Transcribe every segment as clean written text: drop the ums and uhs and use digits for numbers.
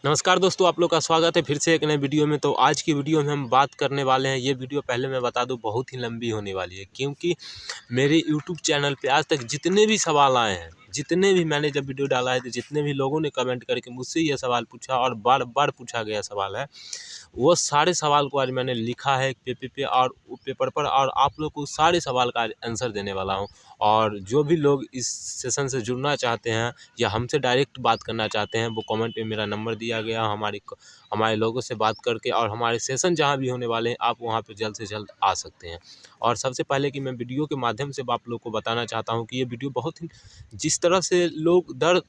नमस्कार दोस्तों, आप लोग का स्वागत है फिर से एक नए वीडियो में। तो आज की वीडियो में हम बात करने वाले हैं, ये वीडियो पहले मैं बता दूं बहुत ही लंबी होने वाली है, क्योंकि मेरे यूट्यूब चैनल पे आज तक जितने भी सवाल आए हैं, जितने भी मैंने जब वीडियो डाला है तो जितने भी लोगों ने कमेंट करके मुझसे ये सवाल पूछा और बार बार पूछा गया सवाल है, वो सारे सवाल को आज मैंने लिखा है एक पेपर पर, और आप लोग को सारे सवाल का आंसर देने वाला हूँ। और जो भी लोग इस सेशन से जुड़ना चाहते हैं या हमसे डायरेक्ट बात करना चाहते हैं, वो कमेंट में मेरा नंबर दिया गया, हमारे लोगों से बात करके, और हमारे सेशन जहाँ भी होने वाले हैं आप वहाँ पे जल्द से जल्द आ सकते हैं। और सबसे पहले कि मैं वीडियो के माध्यम से आप लोग को बताना चाहता हूँ कि ये वीडियो बहुत ही, जिस तरह से लोग दर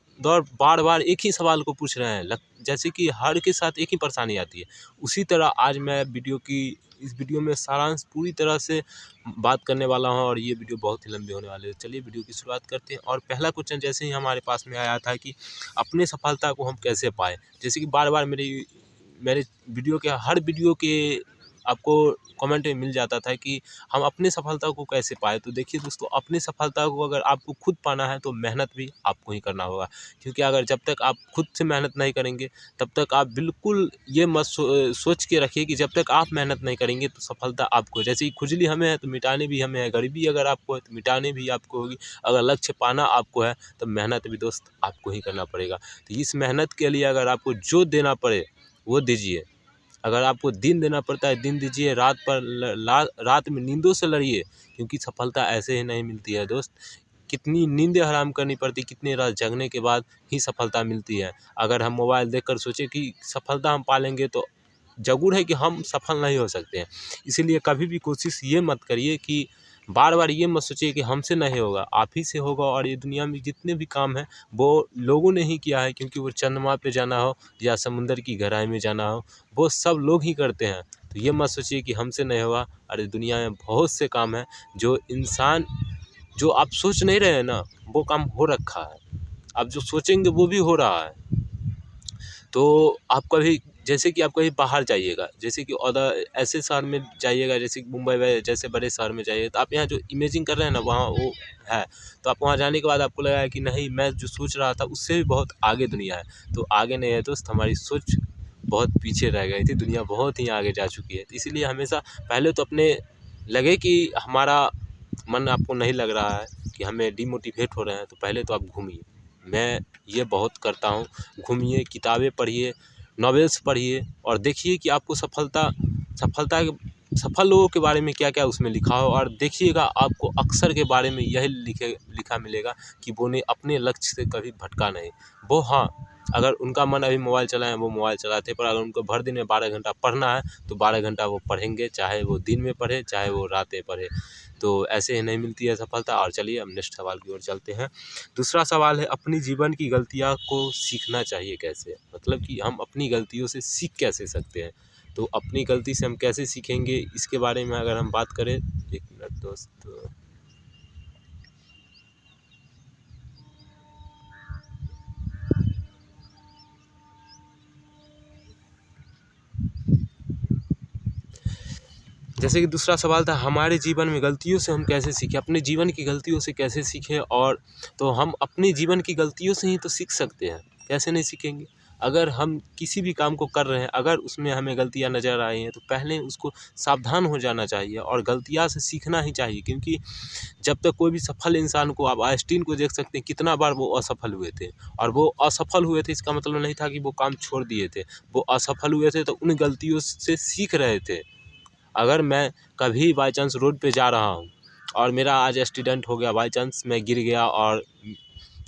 बार बार एक ही सवाल को पूछ रहे हैं, जैसे कि हर के साथ एक ही परेशानी आती है, उसी तरह आज मैं इस वीडियो में सारांश पूरी तरह से बात करने वाला हूं, और ये वीडियो बहुत ही लंबी होने वाली है। चलिए वीडियो की शुरुआत करते हैं। और पहला क्वेश्चन जैसे ही हमारे पास में आया था कि अपने सफलता को हम कैसे पाएँ, जैसे कि बार बार मेरे वीडियो के हर वीडियो के आपको कमेंट में मिल जाता था कि हम अपने सफलता को कैसे पाएँ। तो देखिए दोस्तों, अपनी सफलता को अगर आपको खुद पाना है तो मेहनत भी आपको ही करना होगा, क्योंकि अगर जब तक आप खुद से मेहनत नहीं करेंगे तब तक आप बिल्कुल ये मत सोच के रखिए कि जब तक आप मेहनत नहीं करेंगे तो सफलता आपको, जैसे कि खुजली हमें है तो मिटाने भी हमें है, गरीबी अगर आपको है तो मिटाने भी आपको होगी, अगर लक्ष्य पाना आपको है तो मेहनत भी दोस्त आपको ही करना पड़ेगा। तो इस मेहनत के लिए अगर आपको जो देना पड़े वो दीजिए। अगर आपको दिन देना पड़ता है दिन दीजिए, रात में नींदों से लड़िए, क्योंकि सफलता ऐसे ही नहीं मिलती है दोस्त। कितनी नींदें हराम करनी पड़ती, कितनी रात जगने के बाद ही सफलता मिलती है। अगर हम मोबाइल देखकर सोचे कि सफलता हम पालेंगे तो ज़रूर है कि हम सफल नहीं हो सकते हैं। इसीलिए कभी भी कोशिश ये मत करिए कि बार बार ये मत सोचिए कि हमसे नहीं होगा, आप ही से होगा। और ये दुनिया में जितने भी काम हैं वो लोगों ने ही किया है, क्योंकि वो चंद्रमा पे जाना हो या समुंदर की गहराई में जाना हो, वो सब लोग ही करते हैं। तो ये मत सोचिए कि हमसे नहीं होगा। अरे दुनिया में बहुत से काम हैं जो आप सोच नहीं रहे हैं ना, वो काम हो रखा है। आप जो सोचेंगे वो भी हो रहा है। तो आप कभी, जैसे कि आप कहीं बाहर जाइएगा, जैसे कि ऐसे शहर में जाइएगा, जैसे कि मुंबई जैसे बड़े शहर में जाइए, तो आप यहाँ जो इमेजिन कर रहे हैं ना वहाँ वो है। तो आप वहाँ जाने के बाद आपको लगा है कि नहीं, मैं जो सोच रहा था उससे भी बहुत आगे दुनिया है। तो आगे नहीं है दोस्त, हमारी सोच बहुत पीछे रह गई थी, दुनिया बहुत ही आगे जा चुकी है। तो इसीलिए हमेशा पहले तो अपने लगे कि हमारा मन आपको नहीं लग रहा है कि हमें डिमोटिवेट हो रहे हैं, तो पहले तो आप घूमिए। मैं ये बहुत करता हूँ, घूमिए, किताबें पढ़िए, नॉवेल्स पढ़िए, और देखिए कि आपको सफल लोगों के बारे में क्या क्या उसमें लिखा हो, और देखिएगा आपको अक्सर के बारे में यही लिखा मिलेगा कि वो ने अपने लक्ष्य से कभी भटका नहीं। वो हाँ, अगर उनका मन अभी मोबाइल चलाएं वो मोबाइल चलाते, पर अगर उनको भर दिन में 12 घंटा पढ़ना है तो 12 घंटा वो पढ़ेंगे, चाहे वो दिन में पढ़े चाहे वो रातें पढ़े। तो ऐसे ही नहीं मिलती है सफलता। और चलिए अब नेक्स्ट सवाल की ओर चलते हैं। दूसरा सवाल है, अपनी जीवन की गलतियाँ को सीखना चाहिए कैसे, मतलब कि हम अपनी गलतियों से सीख कैसे सकते हैं। तो अपनी गलती से हम कैसे सीखेंगे, इसके बारे में अगर हम बात करें, एक मिनट दोस्त। जैसे कि दूसरा सवाल था, हमारे जीवन में गलतियों से हम कैसे सीखें, अपने जीवन की गलतियों से कैसे सीखें। और तो हम अपने जीवन की गलतियों से ही तो सीख सकते हैं, कैसे नहीं सीखेंगे। अगर हम किसी भी काम को कर रहे हैं, अगर उसमें हमें गलतियां नज़र आई हैं तो पहले उसको सावधान हो जाना चाहिए और गलतियां से सीखना ही चाहिए। क्योंकि जब तक कोई भी सफल इंसान को, आप आइंस्टीन को देख सकते हैं, कितना बार वो असफल हुए थे, और वो असफल हुए थे इसका मतलब नहीं था कि वो काम छोड़ दिए थे। वो असफल हुए थे तो उन गलतियों से सीख रहे थे। अगर मैं कभी बाई चांस रोड पे जा रहा हूँ और मेरा आज एक्सीडेंट हो गया, बाई चांस मैं गिर गया, और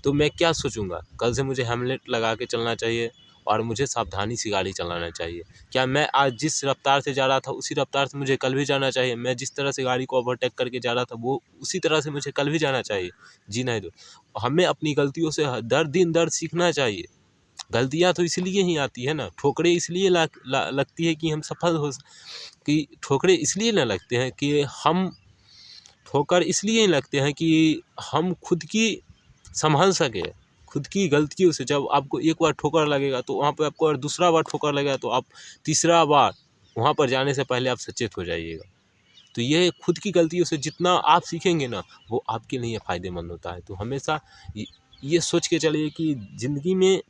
तो मैं क्या सोचूंगा, कल से मुझे हेलमेट लगा के चलना चाहिए और मुझे सावधानी से गाड़ी चलाना चाहिए। क्या मैं आज जिस रफ्तार से जा रहा था उसी रफ्तार से मुझे कल भी जाना चाहिए? मैं जिस तरह से गाड़ी को ओवरटेक करके जा रहा था वो उसी तरह से मुझे कल भी जाना चाहिए? जी नहीं। तो हमें अपनी गलतियों से दिन दर सीखना चाहिए। गलतियाँ तो इसलिए ही आती है ना, ठोकरें इसलिए लगती है कि हम सफल हो, कि ठोकरें इसलिए ना लगते हैं कि हम, ठोकर इसलिए लगते हैं कि हम खुद की संभल सके। खुद की गलतियों से जब आपको एक बार ठोकर लगेगा तो वहाँ पे आपको, और दूसरा बार ठोकर लगेगा तो आप तीसरा बार वहाँ पर जाने से पहले आप सचेत हो जाइएगा। तो ये खुद की गलतियों से जितना आप सीखेंगे ना, वो आपके लिए फ़ायदेमंद होता है। तो हमेशा ये सोच के चलिए कि ज़िंदगी में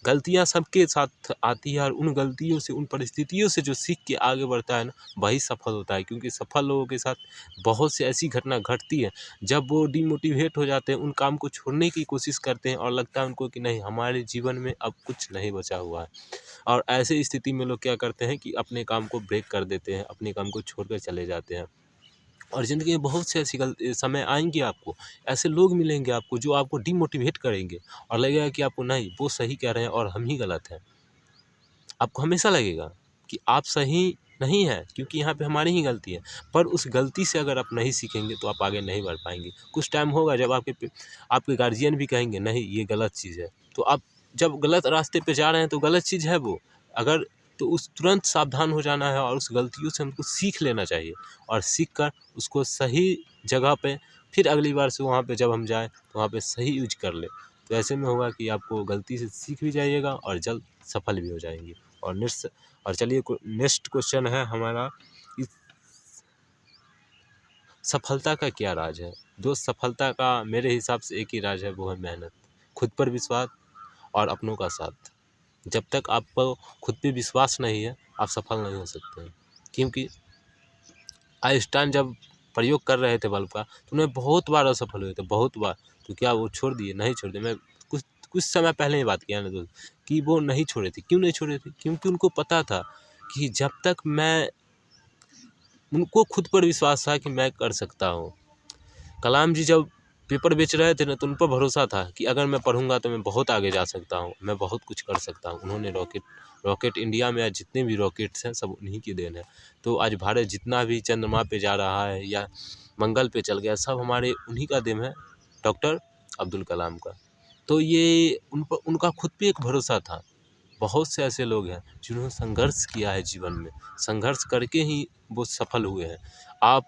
गलतियां सबके साथ आती है और उन गलतियों से, उन परिस्थितियों से जो सीख के आगे बढ़ता है ना, वही सफल होता है। क्योंकि सफल लोगों के साथ बहुत सी ऐसी घटना घटती है जब वो डिमोटिवेट हो जाते हैं, उन काम को छोड़ने की कोशिश करते हैं और लगता है उनको कि नहीं, हमारे जीवन में अब कुछ नहीं बचा हुआ है। और ऐसे स्थिति में लोग क्या करते हैं कि अपने काम को ब्रेक कर देते हैं, अपने काम को छोड़ कर चले जाते हैं। और ज़िंदगी में बहुत से ऐसी समय आएंगे, आपको ऐसे लोग मिलेंगे आपको जो आपको डिमोटिवेट करेंगे और लगेगा कि आपको नहीं, वो सही कह रहे हैं और हम ही गलत हैं। आपको हमेशा लगेगा कि आप सही नहीं हैं, क्योंकि यहाँ पे हमारी ही गलती है। पर उस गलती से अगर आप नहीं सीखेंगे तो आप आगे नहीं बढ़ पाएंगे। कुछ टाइम होगा जब आपके गार्जियन भी कहेंगे नहीं, ये गलत चीज़ है, तो आप जब गलत रास्ते पे जा रहे हैं तो गलत चीज़ है वो, अगर तो उस तुरंत सावधान हो जाना है और उस गलतियों से हमको सीख लेना चाहिए और सीख कर उसको सही जगह पे फिर अगली बार से वहाँ पे जब हम जाएँ तो वहाँ पे सही यूज कर ले। तो ऐसे में होगा कि आपको गलती से सीख भी जाइएगा और जल्द सफल भी हो जाएंगे। और चलिए नेक्स्ट क्वेश्चन है हमारा, इस सफलता का क्या राज है। दोस्त, सफलता का मेरे हिसाब से एक ही राज है, वो है मेहनत, खुद पर विश्वास और अपनों का साथ। जब तक आपको खुद पे विश्वास नहीं है, आप सफल नहीं हो सकते हैं। क्योंकि आइंस्टाइन जब प्रयोग कर रहे थे बल्ब का, तो उन्हें बहुत बार असफल हुए थे, बहुत बार। तो क्या वो छोड़ दिए? नहीं छोड़ दिए। मैं कुछ समय पहले ही बात किया ना दोस्त, कि वो नहीं छोड़े थे। क्यों नहीं छोड़े थे? क्योंकि उनको पता था कि जब तक उनको खुद पर विश्वास था कि मैं कर सकता हूँ। कलाम जी जब पेपर बेच रहे थे ना, तो उन पर भरोसा था कि अगर मैं पढ़ूंगा तो मैं बहुत आगे जा सकता हूँ, मैं बहुत कुछ कर सकता हूँ। उन्होंने रॉकेट इंडिया में आज जितने भी रॉकेट्स हैं सब उन्हीं की देन है। तो आज भारत जितना भी चंद्रमा पे जा रहा है या मंगल पे चल गया, सब हमारे उन्हीं का देन है, डॉक्टर अब्दुल कलाम का। तो ये उनका खुद पे एक भरोसा था। बहुत से ऐसे लोग हैं जिन्होंने संघर्ष किया है जीवन में, संघर्ष करके ही वो सफल हुए हैं। आप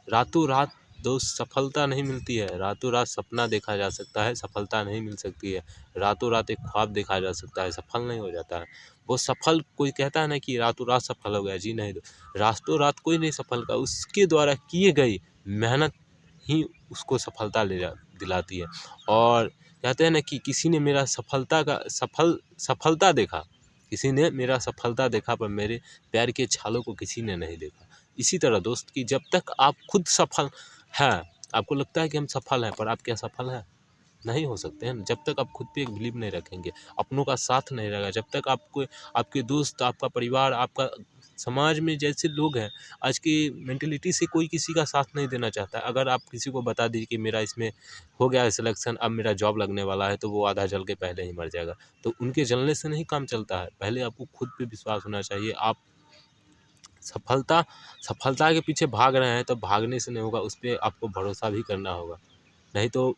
रातों रात दोस्त, सफलता नहीं मिलती है। रातों रात सपना देखा जा सकता है, सफलता नहीं मिल सकती है। रातों रात एक ख्वाब देखा जा सकता है, सफल नहीं हो जाता है। वो सफल, कोई कहता है ना कि रातों रात सफल हो गया, जी नहीं, रातों रात कोई नहीं सफल का, उसके द्वारा किए गई मेहनत ही उसको सफलता दिलाती है। और कहते हैं ना कि किसी ने मेरा सफलता देखा, किसी ने मेरा सफलता देखा, पर मेरे पैर के छालों को किसी ने नहीं देखा। इसी तरह दोस्त, कि जब तक आप खुद सफल हैं, आपको लगता है कि हम सफल हैं, पर आप क्या सफल हैं? नहीं हो सकते हैं। जब तक आप खुद पे एक बिलीव नहीं रखेंगे, अपनों का साथ नहीं रहेगा, जब तक आपको आपके दोस्त, आपका परिवार, आपका समाज में जैसे लोग हैं, आज की मेंटेलिटी से कोई किसी का साथ नहीं देना चाहता है। अगर आप किसी को बता दीजिए कि मेरा इसमें हो गया है सिलेक्शन, अब मेरा जॉब लगने वाला है, तो वो आधा जल के पहले ही मर जाएगा। तो उनके जलने से नहीं काम चलता है, पहले आपको खुद पे विश्वास होना चाहिए। आप सफलता के पीछे भाग रहे हैं, तो भागने से नहीं होगा, उस पर आपको भरोसा भी करना होगा। नहीं तो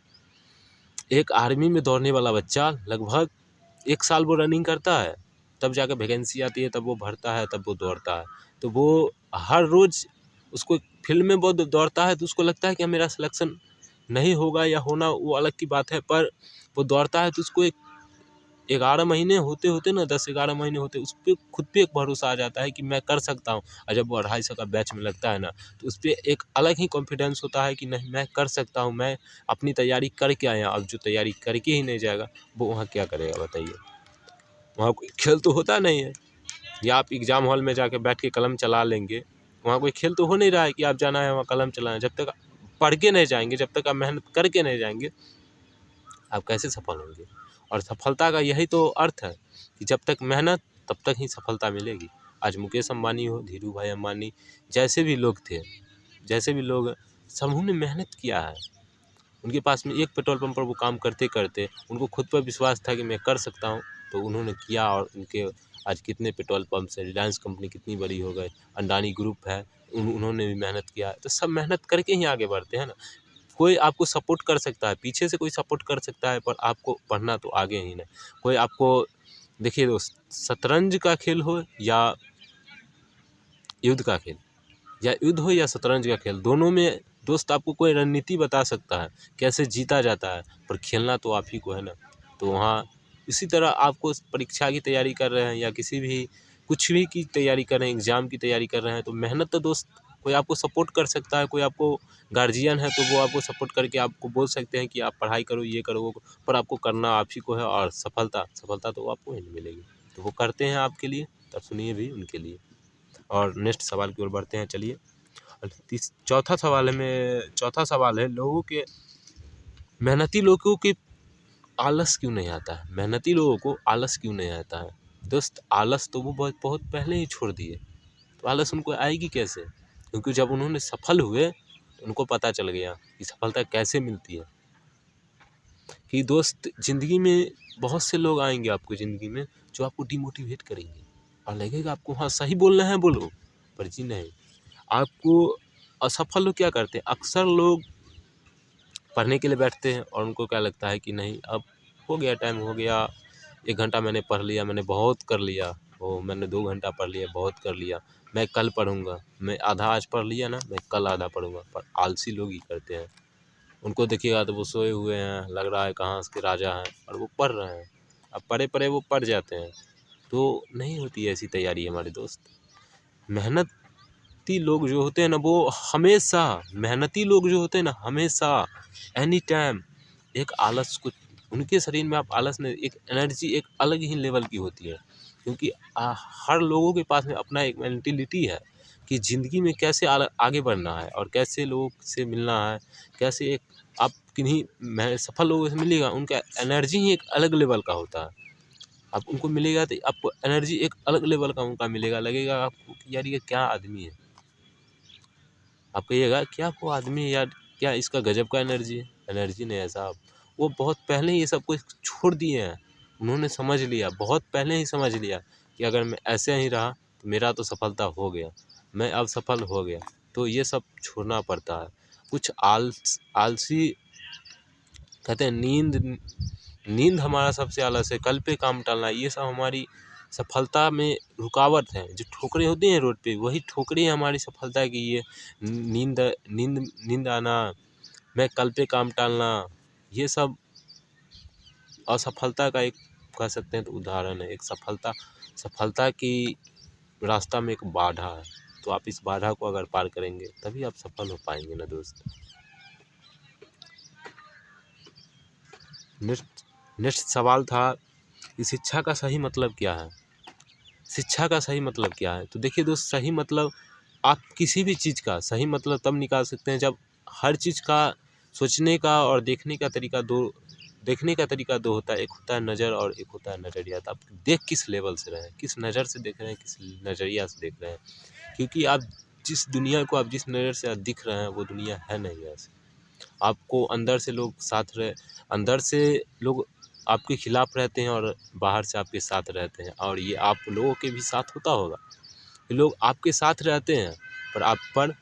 एक आर्मी में दौड़ने वाला बच्चा लगभग 1 साल वो रनिंग करता है, तब जाकर वैकेंसी आती है, तब वो भरता है, तब वो दौड़ता है। तो वो हर रोज़ उसको फील्ड में वो दौड़ता है, तो उसको लगता है कि मेरा सिलेक्शन नहीं होगा या होना वो अलग की बात है, पर वो दौड़ता है तो उसको 11 महीने होते होते ना, 10-11 महीने होते, उस पर खुद पे एक भरोसा आ जाता है कि मैं कर सकता हूँ। और जब वो 250 का बैच में लगता है ना, तो उस पर एक अलग ही कॉन्फिडेंस होता है कि नहीं, मैं कर सकता हूँ, मैं अपनी तैयारी करके आया। अब जो तैयारी करके ही नहीं जाएगा, वो वहाँ क्या करेगा बताइए? वहाँ कोई खेल तो होता नहीं है। या आप एग्ज़ाम हॉल में जाके बैठ के कलम चला लेंगे, वहाँ कोई खेल तो हो नहीं रहा है कि आप जाना है वहाँ कलम चलाना। जब तक पढ़ के नहीं जाएंगे, जब तक आप मेहनत करके नहीं जाएंगे, आप कैसे सफल होंगे? और सफलता का यही तो अर्थ है कि जब तक मेहनत, तब तक ही सफलता मिलेगी। आज मुकेश अंबानी हो, धीरू भाई अंबानी, जैसे भी लोग थे, जैसे भी लोग, समूह ने मेहनत किया है। उनके पास में एक पेट्रोल पंप पर वो काम करते करते उनको खुद पर विश्वास था कि मैं कर सकता हूँ, तो उन्होंने किया। और उनके आज कितने पेट्रोल पंप से, रिलायंस कंपनी कितनी बड़ी हो गई, अंडानी ग्रुप है, उन्होंने भी मेहनत किया। तो सब मेहनत करके ही आगे बढ़ते हैं ना। कोई आपको सपोर्ट कर सकता है, पीछे से कोई सपोर्ट कर सकता है, पर आपको बढ़ना तो आगे ही नहीं। कोई आपको, देखिए दोस्त, शतरंज का खेल हो या युद्ध का खेल, या युद्ध हो या शतरंज का खेल, दोनों में दोस्त आपको कोई रणनीति बता सकता है कैसे जीता जाता है, पर खेलना तो आप ही को है ना। तो वहाँ इसी तरह आपको परीक्षा की तैयारी कर रहे हैं या किसी भी कुछ भी की तैयारी कर रहे हैं, एग्ज़ाम की तैयारी कर रहे हैं, तो मेहनत तो दोस्त कोई आपको सपोर्ट कर सकता है, कोई आपको गार्जियन है तो वो आपको सपोर्ट करके आपको बोल सकते हैं कि आप पढ़ाई करो, ये करो, वो करो, पर आपको करना आप ही को है। और सफलता तो आपको ही नहीं मिलेगी, तो वो करते हैं आपके लिए, तब सुनिए भी उनके लिए। और नेक्स्ट सवाल की ओर बढ़ते हैं, चलिए। चौथा सवाल है लोगों के, मेहनती लोगों के आलस क्यों नहीं आता है? मेहनती लोगों को आलस क्यों नहीं आता है? दोस्त, आलस तो वो बहुत पहले ही छोड़ दिए, तो आलस उनको आएगी कैसे? क्योंकि जब उन्होंने सफल हुए तो उनको पता चल गया कि सफलता कैसे मिलती है। कि दोस्त, ज़िंदगी में बहुत से लोग आएंगे आपको ज़िंदगी में जो आपको डिमोटिवेट करेंगे और लगेगा आपको हाँ सही बोलना है बोलो, पर जी नहीं। आपको असफल लोग क्या करते हैं, अक्सर लोग पढ़ने के लिए बैठते हैं और उनको क्या लगता है कि नहीं अब हो गया, टाइम हो गया, 1 घंटा मैंने पढ़ लिया, मैंने बहुत कर लिया, वो मैंने 2 घंटा पढ़ लिया, बहुत कर लिया, मैं कल पढ़ूंगा, मैं आधा आज पढ़ लिया ना, मैं कल आधा पढ़ूंगा। पर आलसी लोग ही करते हैं, उनको देखिएगा तो वो सोए हुए हैं, लग रहा है कहाँ के राजा हैं, और वो पढ़ रहे हैं। अब पढ़े पढ़े वो पढ़ जाते हैं, तो नहीं होती है ऐसी तैयारी हमारे दोस्त। मेहनती लोग जो होते हैं ना, वो हमेशा, मेहनती लोग जो होते हैं ना, हमेशा एनी टाइम एक आलस को, उनके शरीर में आप आलस नहीं, एक एनर्जी एक अलग ही लेवल की होती है। क्योंकि हर लोगों के पास में अपना एक मेंटिलिटी है कि ज़िंदगी में कैसे आगे बढ़ना है और कैसे लोगों से मिलना है, कैसे एक आप किन्हीं में सफल लोगों से मिलेगा, उनका एनर्जी ही एक अलग लेवल का होता है। आप उनको मिलेगा तो आपको एनर्जी एक अलग लेवल का उनका मिलेगा, लगेगा आपको कि यार ये क्या आदमी है। आप कहिएगा क्या वो आदमी है यार, क्या इसका गजब का एनर्जी है। एनर्जी नहीं है साहब, वो बहुत पहले ही ये सब कुछ छोड़ दिए हैं। उन्होंने समझ लिया, बहुत पहले ही समझ लिया कि अगर मैं ऐसे ही रहा तो मेरा तो सफलता हो गया, मैं अब सफल हो गया। तो ये सब छोड़ना पड़ता है। कुछ आलसी कहते हैं नींद हमारा सबसे आलस है, कल पे काम टालना, ये सब हमारी सफलता में रुकावट है। जो ठोकरें होती हैं रोड पे, वही ठोकरें हमारी सफलता की। ये नींद नींद नींद आना, मैं कल पे काम टालना, ये सब असफलता का एक कह सकते हैं तो उदाहरण है। एक सफलता की रास्ता में एक बाधा है, तो आप इस बाधा को अगर पार करेंगे तभी आप सफल हो पाएंगे ना दोस्त। नेक्स्ट सवाल था कि शिक्षा का सही मतलब क्या है? शिक्षा का सही मतलब क्या है? तो देखिए दोस्त, सही मतलब, आप किसी भी चीज़ का सही मतलब तब निकाल सकते हैं जब हर चीज़ का सोचने का और देखने का तरीका दो होता है। एक होता है नज़र और एक होता है नज़रिया। तो आप देख किस लेवल से रहे हैं, किस नज़र से देख रहे हैं, किस नज़रिया से देख रहे हैं। क्योंकि आप जिस दुनिया को आप जिस नज़र से दिख रहे हैं वो दुनिया है नहीं ऐसे। आपको अंदर से लोग अंदर से लोग आपके खिलाफ रहते हैं और बाहर से आपके साथ रहते हैं। और ये आप लोगों के भी साथ होता होगा, लोग आपके साथ रहते हैं पर आप पर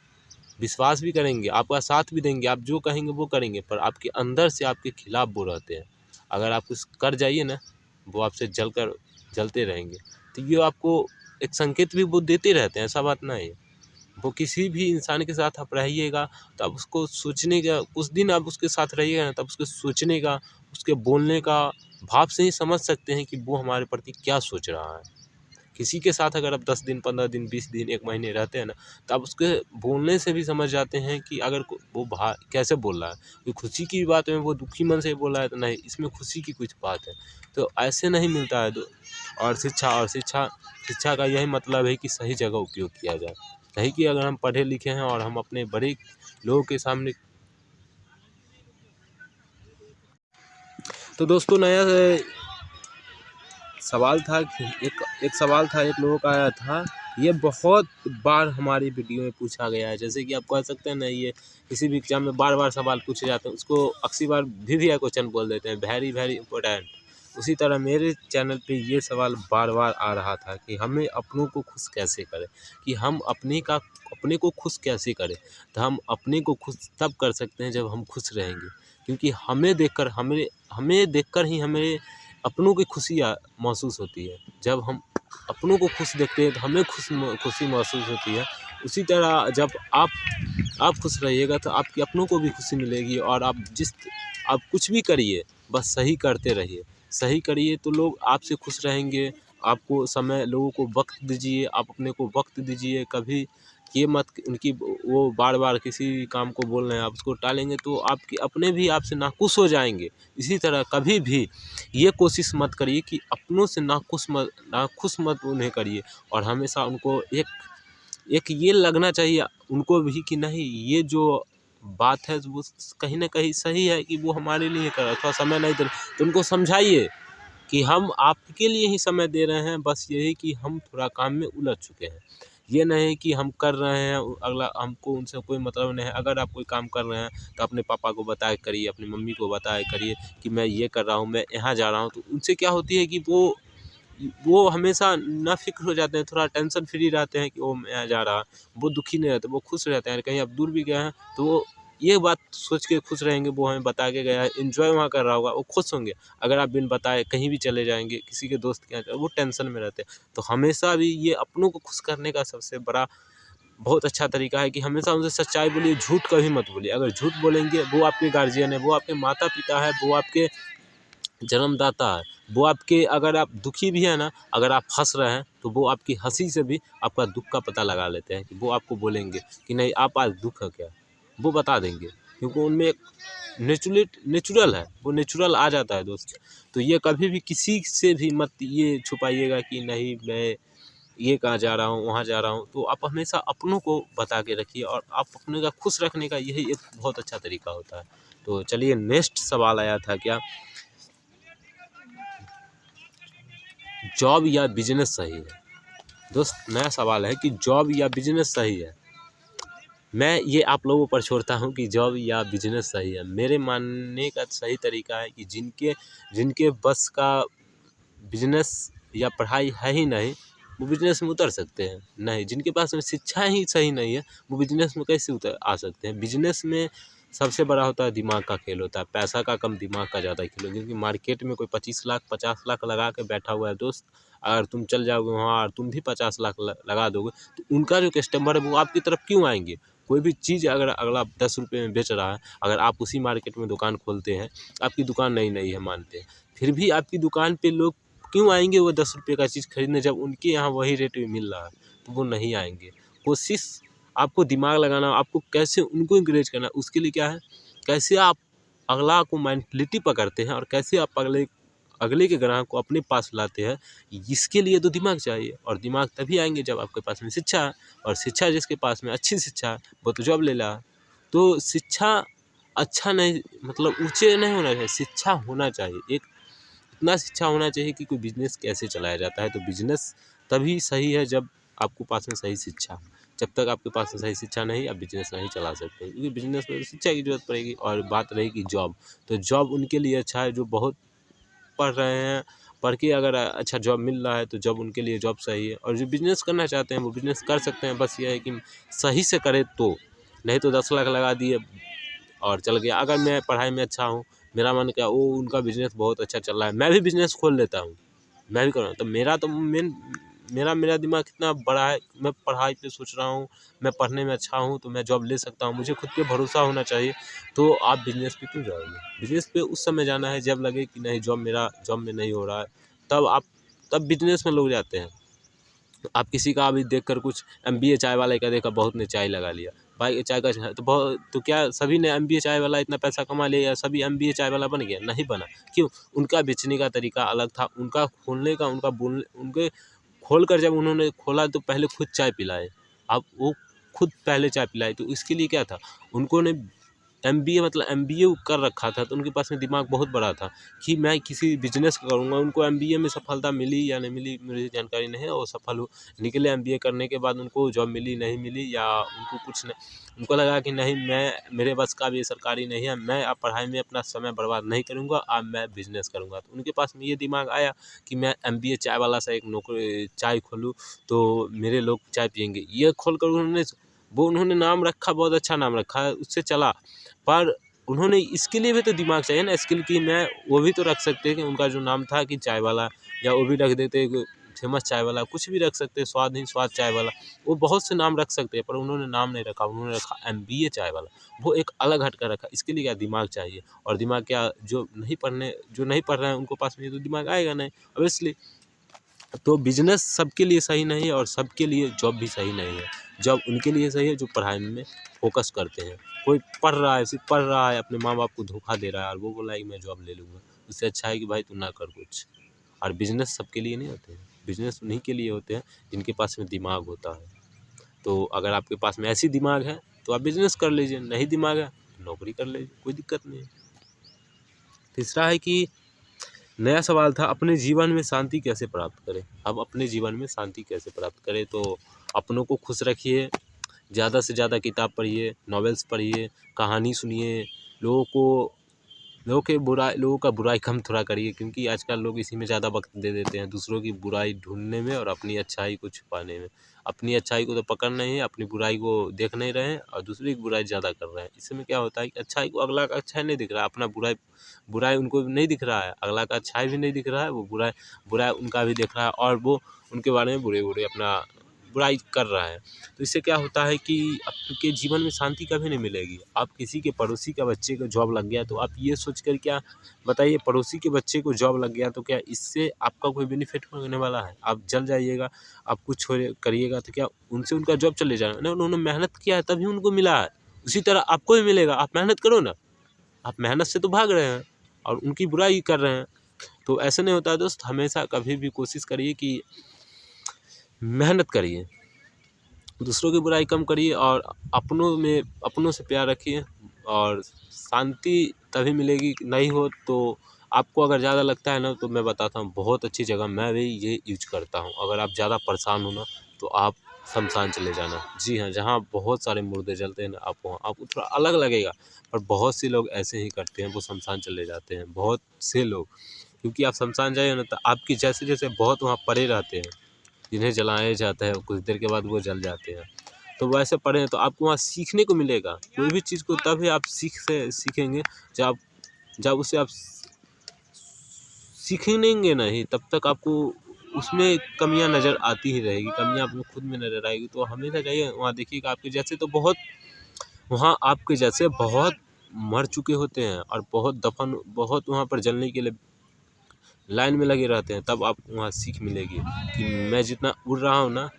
विश्वास भी करेंगे, आपका साथ भी देंगे, आप जो कहेंगे वो करेंगे, पर आपके अंदर से आपके खिलाफ वो रहते हैं। अगर आप कुछ कर जाइए ना, वो आपसे जलते रहेंगे। तो ये आपको एक संकेत भी वो देते रहते हैं, ऐसा बात नहीं है। वो किसी भी इंसान के साथ आप रहिएगा तब उसको सोचने का, उस दिन आप उसके साथ रहिएगा ना, तब उसके सोचने का, उसके बोलने का भाव से ही समझ सकते हैं कि वो हमारे प्रति क्या सोच रहा है। किसी के साथ अगर आप 10 दिन, 15 दिन, 20 दिन, 1 महीने रहते हैं ना, तो आप उसके बोलने से भी समझ जाते हैं कि अगर वो कैसे बोल रहा है। कोई खुशी की बात में वो दुखी मन से बोल रहा है तो नहीं, इसमें खुशी की कुछ बात है। तो ऐसे नहीं मिलता है। और शिक्षा का यही मतलब है कि सही जगह उपयोग किया जाए। नहीं कि अगर हम पढ़े लिखे हैं और हम अपने बड़े लोगों के सामने। तो दोस्तों, नया सवाल था कि एक सवाल था, एक लोगों का आया था। ये बहुत बार हमारी वीडियो में पूछा गया है। जैसे कि आप कह सकते हैं ना, ये किसी भी एग्जाम में बार बार सवाल पूछे जाते हैं, उसको 80 बार भी क्वेश्चन बोल देते हैं, वेरी वेरी इंपॉर्टेंट। उसी तरह मेरे चैनल पे ये सवाल बार बार आ रहा था कि हमें अपनों को खुश कैसे करें, कि हम अपने को खुश कैसे करें। तो हम अपने को खुश तब कर सकते हैं जब हम खुश रहेंगे। क्योंकि हमें देखकर ही हमें अपनों की खुशी महसूस होती है। जब हम अपनों को खुश देखते हैं तो हमें खुशी महसूस होती है। उसी तरह जब आप खुश रहिएगा तो आपके अपनों को भी खुशी मिलेगी। और आप कुछ भी करिए, बस सही करते रहिए, सही करिए तो लोग आपसे खुश रहेंगे। आपको समय, लोगों को वक्त दीजिए, आप अपने को वक्त दीजिए। कभी ये मत उनकी वो बार बार किसी काम को बोल रहे हैं, आप उसको टालेंगे तो आपके अपने भी आपसे नाखुश हो जाएंगे। इसी तरह कभी भी ये कोशिश मत करिए कि अपनों से नाखुश मत उन्हें करिए, और हमेशा उनको एक ये लगना चाहिए उनको भी कि नहीं, ये जो बात है वो कहीं ना कहीं सही है कि वो हमारे लिए कर रहा है, थोड़ा समय नहीं दे रहे, तो उनको समझाइए कि हम आपके लिए ही समय दे रहे हैं, बस यही कि हम थोड़ा काम में उलझ चुके हैं। ये नहीं कि हम कर रहे हैं, अगला हमको उनसे कोई मतलब नहीं है। अगर आप कोई काम कर रहे हैं तो अपने पापा को बताया करिए, अपनी मम्मी को बताया करिए कि मैं ये कर रहा हूँ, मैं यहाँ जा रहा हूँ। तो उनसे क्या होती है कि वो हमेशा ना फ़िक्र हो जाते हैं, थोड़ा टेंशन फ्री रहते हैं कि वो मैं यहाँ जा रहा, वो दुखी नहीं रहते, वो खुश रहते हैं। कहीं आप दूर भी गए हैं तो वो ये बात सोच के खुश रहेंगे, वो हमें बता के गया है, एन्जॉय वहाँ कर रहा होगा, वो खुश होंगे। अगर आप बिन बताए कहीं भी चले जाएँगे, किसी के दोस्त के यहाँ, वो टेंशन में रहते हैं। तो हमेशा भी ये अपनों को खुश करने का सबसे बड़ा बहुत अच्छा तरीका है कि हमेशा उनसे सच्चाई बोलिए, झूठ कभी मत बोलिए। अगर झूठ बोलेंगे, वो आपके गार्जियन है, वो आपके माता-पिता है, वो आपके जन्मदाता है, वो आपके, अगर आप दुखी भी हैं ना, अगर आप हँस रहे हैं तो वो आपकी हँसी से भी आपका दुःख का पता लगा लेते हैं कि वो आपको बोलेंगे कि नहीं आप आज दुःख है क्या, वो बता देंगे, क्योंकि उनमें एक नेचुरल है, वो नेचुरल आ जाता है दोस्त। तो ये कभी भी किसी से भी मत ये छुपाइएगा कि नहीं मैं ये कहाँ जा रहा हूँ, वहाँ जा रहा हूँ। तो आप हमेशा अपनों को बता के रखिए, और आप अपने का खुश रखने का यही एक बहुत अच्छा तरीका होता है। तो चलिए नेक्स्ट सवाल आया था क्या, जॉब या बिजनेस सही है? दोस्त नया सवाल है कि जॉब या बिजनेस सही है। मैं ये आप लोगों पर छोड़ता हूँ कि जॉब या बिजनेस सही है। मेरे मानने का सही तरीका है कि जिनके बस का बिजनेस या पढ़ाई है ही नहीं, वो बिजनेस में उतर सकते हैं। नहीं, जिनके पास में शिक्षा ही सही नहीं है, वो बिजनेस में कैसे उतर आ सकते हैं। बिजनेस में सबसे बड़ा होता है दिमाग का खेल होता है, पैसा का कम दिमाग का ज़्यादा खेल, क्योंकि मार्केट में कोई 25 लाख 50 लाख लगा के बैठा हुआ है दोस्त। अगर तुम चल जाओगे वहाँ और तुम भी 50 लाख लगा दोगे, तो उनका जो कस्टमर है वो आपकी तरफ क्यों आएंगे। कोई भी चीज़ अगर अगला 10 रुपये में बेच रहा है, अगर आप उसी मार्केट में दुकान खोलते हैं, आपकी दुकान नई है मानते हैं, फिर भी आपकी दुकान पे लोग क्यों आएंगे वो 10 रुपये का चीज़ खरीदने, जब उनके यहाँ वही रेट में मिल रहा है, तो वो नहीं आएंगे। कोशिश आपको दिमाग लगाना, आपको कैसे उनको इंकरेज करना, उसके लिए क्या है, कैसे आप अगला को मेंटलिटी पकड़ते हैं और कैसे आप अगले के ग्राहक को अपने पास लाते हैं, इसके लिए तो दिमाग चाहिए। और दिमाग तभी आएंगे जब आपके पास में शिक्षा है, और शिक्षा जिसके पास में अच्छी शिक्षा है वो तो जॉब ले रहा है। तो शिक्षा अच्छा नहीं, मतलब ऊँचे नहीं होना चाहिए, शिक्षा होना चाहिए, एक इतना शिक्षा होना चाहिए कि कोई बिजनेस कैसे चलाया जाता है। तो बिजनेस तभी सही है जब आपको पास में सही शिक्षा हो। जब तक आपके पास में सही शिक्षा नहीं, आप बिजनेस नहीं चला सकते, क्योंकि बिजनेस में शिक्षा की ज़रूरत पड़ेगी। और बात रहेगी जॉब, तो जॉब उनके लिए अच्छा है जो बहुत पढ़ रहे हैं, पढ़ के अगर अच्छा जॉब मिल रहा है तो जॉब उनके लिए जॉब सही है। और जो बिजनेस करना चाहते हैं वो बिजनेस कर सकते हैं, बस ये है कि सही से करें तो, नहीं तो 10 लाख लगा दिए और चल गया। अगर मैं पढ़ाई में अच्छा हूँ, मेरा मन क्या, वो उनका बिज़नेस बहुत अच्छा चल रहा है, मैं भी बिज़नेस खोल लेता हूँ, मैं भी करूँ, तो मेरा दिमाग कितना बड़ा है, मैं पढ़ाई पे सोच रहा हूँ, मैं पढ़ने में अच्छा हूँ तो मैं जॉब ले सकता हूँ, मुझे खुद पे भरोसा होना चाहिए। तो आप बिज़नेस पे क्यों जाओगे? बिज़नेस पे उस समय जाना है जब लगे कि नहीं जॉब में नहीं हो रहा है, तब बिज़नेस में लोग जाते हैं। आप किसी का अभी देखकर कुछ एमबीए चाय वाले का देखा, बहुत ने चाय लगा लिया, भाई चाय का तो बहुत, तो क्या सभी ने एमबीए चाय वाला इतना पैसा कमा लिया या सभी एमबीए चाय वाला बन गया? नहीं बना। क्यों? उनका बेचने का तरीका अलग था, उनका खोलने का, उनका बोलने, उनके खोल कर जब उन्होंने खोला तो पहले खुद चाय पिलाए। अब वो खुद पहले चाय पिलाए, तो इसके लिए क्या था, उन्होंने एमबीए मतलब एमबीए कर रखा था, तो उनके पास में दिमाग बहुत बड़ा था कि मैं किसी बिजनेस करूँगा। उनको एमबीए में सफलता मिली या नहीं मिली मुझे जानकारी नहीं है, और सफल हो निकले एमबीए करने के बाद, उनको जॉब मिली नहीं मिली या उनको कुछ नहीं, उनको लगा कि नहीं मेरे बस का भी सरकारी नहीं है, मैं अब पढ़ाई में अपना समय बर्बाद नहीं करूँगा, अब मैं बिजनेस करूँगा। तो उनके पास में ये दिमाग आया कि मैं एमबीए चाय वाला सा एक नौकरी चाय खोलूँ तो मेरे लोग चाय पियेंगे। ये खोल कर उन्होंने नाम रखा, बहुत अच्छा नाम रखा, उससे चला। पर उन्होंने इसके लिए भी तो दिमाग चाहिए ना, स्किल की, मैं वो भी तो रख सकते हैं कि उनका जो नाम था कि चाय वाला, या वो भी रख देते फेमस चाय वाला, कुछ भी रख सकते, स्वाद ही स्वाद चाय वाला, वो बहुत से नाम रख सकते हैं, पर उन्होंने नाम नहीं रखा, उन्होंने रखा एमबीए चाय वाला, वो एक अलग हट कर रखा। इसके लिए क्या दिमाग चाहिए, और दिमाग क्या, जो नहीं पढ़ रहे हैं उनको पास में ये तो दिमाग आएगा नहीं ऑब्वियसली। तो बिजनेस सबके लिए सही नहीं है और सबके लिए जॉब भी सही नहीं है। जॉब उनके लिए सही है जो पढ़ाई में फोकस करते हैं। कोई पढ़ रहा है, सिर्फ पढ़ रहा है, अपने माँ बाप को धोखा दे रहा है और वो बोला है कि मैं जॉब ले लूँगा। उससे अच्छा है कि भाई तू ना कर कुछ। और बिजनेस सबके लिए नहीं होते हैं, बिजनेस उन्हीं के लिए होते हैं जिनके पास में दिमाग होता है। तो अगर आपके पास में ऐसी दिमाग है तो आप बिजनेस कर लीजिए, नहीं दिमाग है तो नौकरी कर लीजिए, कोई दिक्कत नहीं है। तीसरा है कि नया सवाल था, अपने जीवन में शांति कैसे प्राप्त करें। अब अपने जीवन में शांति कैसे प्राप्त करें, तो अपनों को खुश रखिए, ज़्यादा से ज़्यादा किताब पढ़िए, नॉवेल्स पढ़िए, कहानी सुनिए, लोगों का बुराई कम थोड़ा करिए, क्योंकि आजकल लोग इसी में ज़्यादा वक्त दे देते हैं, दूसरों की बुराई ढूंढने में और अपनी अच्छाई को छुपाने में। अपनी अच्छाई को तो पकड़ नहीं है, अपनी बुराई को देख नहीं रहे हैं और दूसरी की बुराई ज़्यादा कर रहे हैं। इसमें क्या होता है कि अच्छाई को अगला का अच्छाई नहीं दिख रहा है, अपना बुराई उनको नहीं दिख रहा है, अगला का अच्छाई भी नहीं दिख रहा है, वो बुराई उनका भी दिख रहा है और वो उनके बारे में बुरे अपना बुराई कर रहा है। तो इससे क्या होता है कि आपके जीवन में शांति कभी नहीं मिलेगी। आप किसी के पड़ोसी का बच्चे को जॉब लग गया तो आप ये सोच कर क्या बताइए, पड़ोसी के बच्चे को जॉब लग गया तो क्या इससे आपका कोई बेनिफिट होने वाला है? आप जल जाइएगा, आप कुछ करिएगा तो क्या उनसे उनका जॉब चले जाएगा? नहीं, उन्होंने मेहनत किया है तभी उनको मिला है, उसी तरह आपको भी मिलेगा। आप मेहनत करो ना, आप मेहनत से तो भाग रहे हैं और उनकी बुराई कर रहे हैं। तो ऐसा नहीं होता है दोस्त, हमेशा कभी भी कोशिश करिए कि मेहनत करिए, दूसरों की बुराई कम करिए और अपनों से प्यार रखिए। और शांति तभी मिलेगी, नहीं हो तो आपको अगर ज़्यादा लगता है ना, तो मैं बताता हूँ बहुत अच्छी जगह, मैं भी ये यूज करता हूँ। अगर आप ज़्यादा परेशान हो ना तो आप शमशान चले जाना। जी हाँ, जहाँ बहुत सारे मुर्दे जलते हैं ना, आपको थोड़ा अलग लगेगा, पर बहुत से लोग ऐसे ही करते हैं, वो शमशान चले जाते हैं, बहुत से लोग। क्योंकि आप शमशान जाइए ना तो आपकी जैसे जैसे बहुत वहाँ पड़े रहते हैं, जिन्हें जलाया जाता है, कुछ देर के बाद वो जल जाते हैं। तो वैसे पढ़े हैं तो आपको वहाँ सीखने को मिलेगा, कोई भी चीज़ को तभी आप सीखेंगे जब उसे आप सीखेंगे नहीं, तब तक आपको उसमें कमियां नज़र आती ही रहेगी, कमियां आपको खुद में नज़र आएगी। तो हमेशा जाइए वहाँ, देखिएगा आपके जैसे तो बहुत वहाँ आपके जैसे बहुत मर चुके होते हैं और बहुत वहाँ पर जलने के लिए लाइन में लगे रहते हैं। तब आपको वहाँ सीख मिलेगी कि मैं जितना उड़ रहा हूँ ना,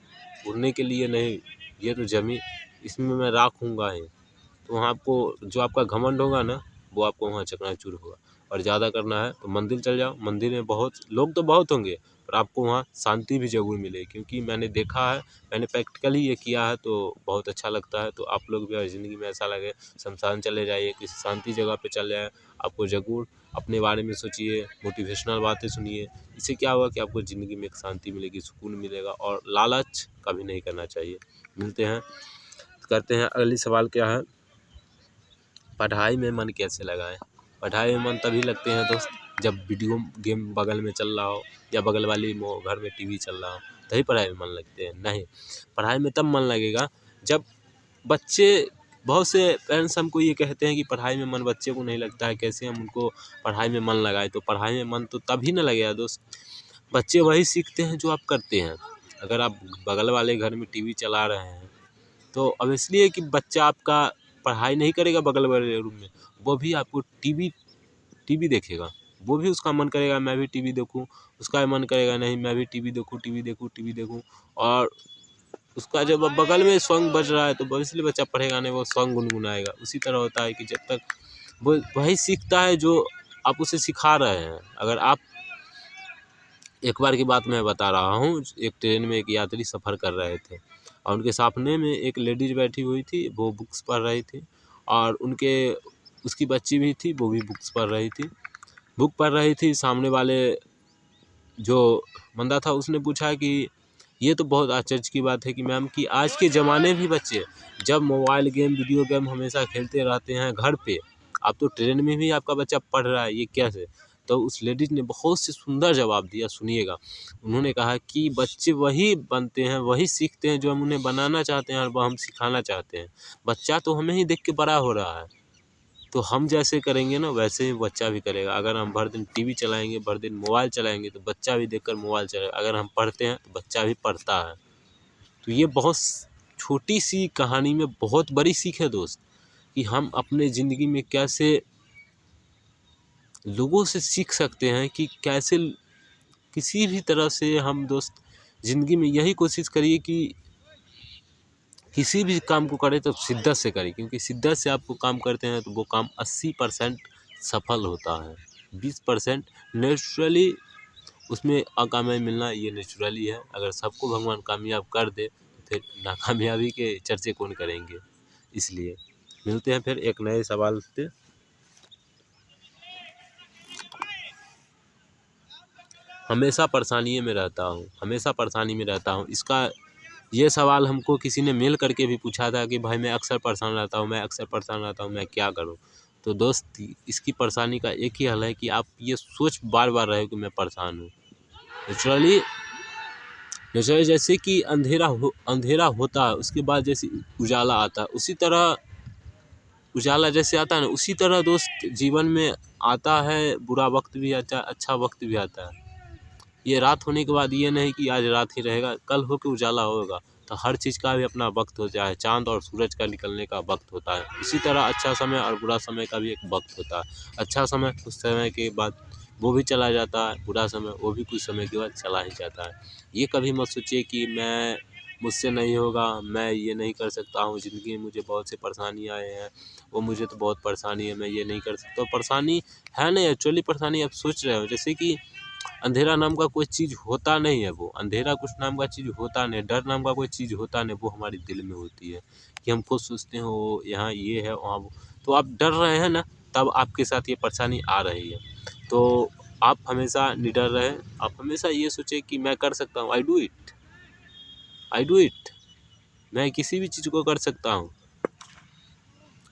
उड़ने के लिए नहीं, ये तो ज़मीन, इसमें मैं राख हूँगा ही। तो वहाँ आपको जो आपका घमंड होगा ना, वो आपको वहाँ चकनाचूर होगा। और ज़्यादा करना है तो मंदिर चल जाओ, मंदिर में बहुत लोग तो बहुत होंगे, पर आपको वहाँ शांति भी ज़रूर मिलेगी। क्योंकि मैंने देखा है, मैंने प्रैक्टिकली ये किया है, तो बहुत अच्छा लगता है। तो आप लोग भी अगर ज़िंदगी में ऐसा लगे, शमशान चले जाइए, किसी शांति जगह पे चले जाए, आपको ज़रूर अपने बारे में सोचिए, मोटिवेशनल बातें सुनिए। इससे क्या होगा कि आपको ज़िंदगी में एक शांति मिलेगी, सुकून मिलेगा और लालच कभी नहीं करना चाहिए। मिलते हैं, करते हैं अगली सवाल क्या है, पढ़ाई में मन कैसे लगाएं। पढ़ाई में मन तभी लगते हैं दोस्त जब वीडियो गेम बगल में चल रहा हो या बगल वाली घर में टीवी चल रहा हो, तभी पढ़ाई में मन लगते हैं। नहीं, पढ़ाई में तब मन लगेगा जब बच्चे, बहुत से पेरेंट्स हमको ये कहते हैं कि पढ़ाई में मन बच्चे को नहीं लगता है, कैसे हम उनको पढ़ाई में मन लगाए। तो पढ़ाई में मन तो तभी ना लगेगा दोस्त, बच्चे वही सीखते हैं जो आप करते हैं। अगर आप बगल वाले घर में टीवी चला रहे हैं तो अब इसलिए कि बच्चा आपका पढ़ाई नहीं करेगा बगल वाले रूम में, वो भी आपको टीवी देखेगा, वो भी उसका मन करेगा मैं भी टीवी देखूं, उसका मन करेगा नहीं मैं भी टीवी देखूं। और उसका जब बगल में सॉन्ग बज रहा है तो इसलिए बच्चा पढ़ेगा नहीं, वो सॉन्ग गुनगुनाएगा। उसी तरह होता है कि जब तक वो वही सीखता है जो आप उसे सिखा रहे हैं। अगर आप, एक बार की बात मैं बता रहा हूँ, एक ट्रेन में एक यात्री सफ़र कर रहे थे और उनके सामने में एक लेडीज बैठी हुई थी, वो बुक्स पढ़ रही थी और उसकी बच्ची भी थी, वो भी बुक्स पढ़ रही थी, बुक पढ़ रही थी। सामने वाले जो बंदा था उसने पूछा कि ये तो बहुत आश्चर्य की बात है कि मैम कि आज के ज़माने भी बच्चे जब मोबाइल गेम वीडियो गेम हमेशा खेलते रहते हैं घर पे, आप तो ट्रेन में भी आपका बच्चा पढ़ रहा है, ये कैसे। तो उस लेडीज़ ने बहुत से सुंदर जवाब दिया, सुनिएगा। उन्होंने कहा कि बच्चे वही बनते हैं, वही सीखते हैं जो हम उन्हें बनाना चाहते हैं और वह हम सिखाना चाहते हैं। बच्चा तो हमें ही देख के बड़ा हो रहा है, तो हम जैसे करेंगे ना वैसे ही बच्चा भी करेगा। अगर हम भर दिन टीवी चलाएंगे, भर दिन मोबाइल चलाएंगे, तो बच्चा भी देखकर मोबाइल चलाएगा। अगर हम पढ़ते हैं तो बच्चा भी पढ़ता है। तो ये बहुत छोटी सी कहानी में बहुत बड़ी सीख है दोस्त, कि हम अपने ज़िंदगी में कैसे लोगों से सीख सकते हैं, कि कैसे किसी भी तरह से हम दोस्त ज़िंदगी में यही कोशिश करिए कि किसी भी काम को करें तो शिद्दत से करें, क्योंकि शिद्दत से आपको काम करते हैं तो वो काम 80% सफल होता है। 20% नेचुरली उसमें अकामयाबी मिलना ये नेचुरली है। अगर सबको भगवान कामयाब कर दे तो फिर नाकामयाबी के चर्चे कौन करेंगे। इसलिए मिलते हैं फिर एक नए सवाल से। हमेशा परेशानी में रहता हूँ, हमेशा परेशानी में रहता हूँ। इसका ये सवाल हमको किसी ने मेल करके भी पूछा था कि भाई मैं अक्सर परेशान रहता हूँ, मैं अक्सर परेशान रहता हूँ, मैं क्या करूँ। तो दोस्त इसकी परेशानी का एक ही हल है कि आप ये सोच बार बार रहे हो कि मैं परेशान हूँ। नेचुरली जैसे कि अंधेरा होता है उसके बाद जैसे उजाला आता है, उसी तरह उजाला जैसे आता है ना, उसी तरह दोस्त जीवन में आता है। बुरा वक्त भी आता है, अच्छा वक्त भी आता है। ये रात होने के बाद ये नहीं कि आज रात ही रहेगा, कल हो के उजाला होगा। तो हर चीज़ का भी अपना वक्त होता है। चाँद और सूरज का निकलने का वक्त होता है। इसी तरह अच्छा समय और बुरा समय का भी एक वक्त होता है। अच्छा समय कुछ समय के बाद वो भी चला जाता है, बुरा समय वो भी कुछ समय के बाद चला ही जाता है। ये कभी मत सोचिए कि मुझसे नहीं होगा, मैं ये नहीं कर सकता हूँ, ज़िंदगी में मुझे बहुत से परेशानी आए हैं, वो मुझे तो बहुत परेशानी है, मैं ये नहीं कर सकता। परेशानी है नहीं, एक्चुअली परेशानी आप सोच रहे हो। जैसे कि अंधेरा नाम का कोई चीज़ होता नहीं है, वो अंधेरा कुछ नाम का चीज़ होता नहीं, डर नाम का कोई चीज़ होता नहीं। वो हमारे दिल में होती है कि हम खुद सोचते हैं वो यहाँ ये है वहाँ वो। तो आप डर रहे हैं ना, तब आपके साथ ये परेशानी आ रही है। तो आप हमेशा निडर रहें, आप हमेशा ये सोचें कि मैं कर सकता हूँ, आई डू इट, मैं किसी भी चीज़ को कर सकता हूँ।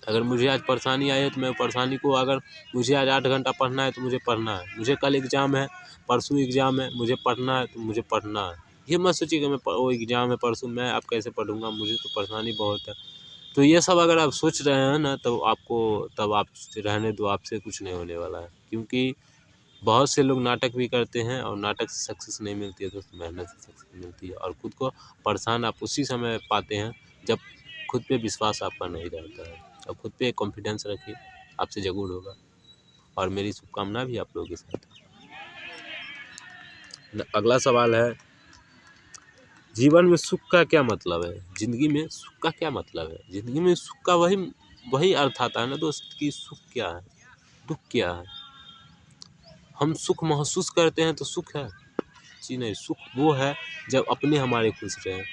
अगर मुझे आज परेशानी आई है तो मैं परेशानी को, अगर मुझे आज 8 घंटा पढ़ना है तो मुझे पढ़ना है, मुझे कल एग्ज़ाम है, परसों एग्ज़ाम है, मुझे पढ़ना है तो मुझे पढ़ना है। ये मत सोचिए कि वो एग्ज़ाम है परसों, मैं अब कैसे पढ़ूँगा, मुझे तो परेशानी बहुत है। तो ये सब अगर आप सोच रहे हैं ना, तो तब आप रहने दो, आपसे कुछ नहीं होने वाला है। क्योंकि बहुत से लोग नाटक भी करते हैं और नाटक से सक्सेस नहीं मिलती है दोस्त, मेहनत से सक्सेस मिलती है। और खुद को परेशान आप उसी समय पाते हैं जब खुद पे विश्वास आपका नहीं रहता है। और खुद पे कॉन्फिडेंस रखिए, आपसे ज़रूर होगा। और मेरी शुभकामना भी आप लोगों के साथ है। अगला सवाल है, जीवन में सुख का क्या मतलब है? ज़िंदगी में सुख का क्या मतलब है? ज़िंदगी में सुख का वही अर्थ आता है ना दोस्त कि सुख क्या है, दुःख क्या है। हम सुख महसूस करते हैं तो सुख है? जी नहीं, सुख वो है जब अपने हमारे खुश रहें।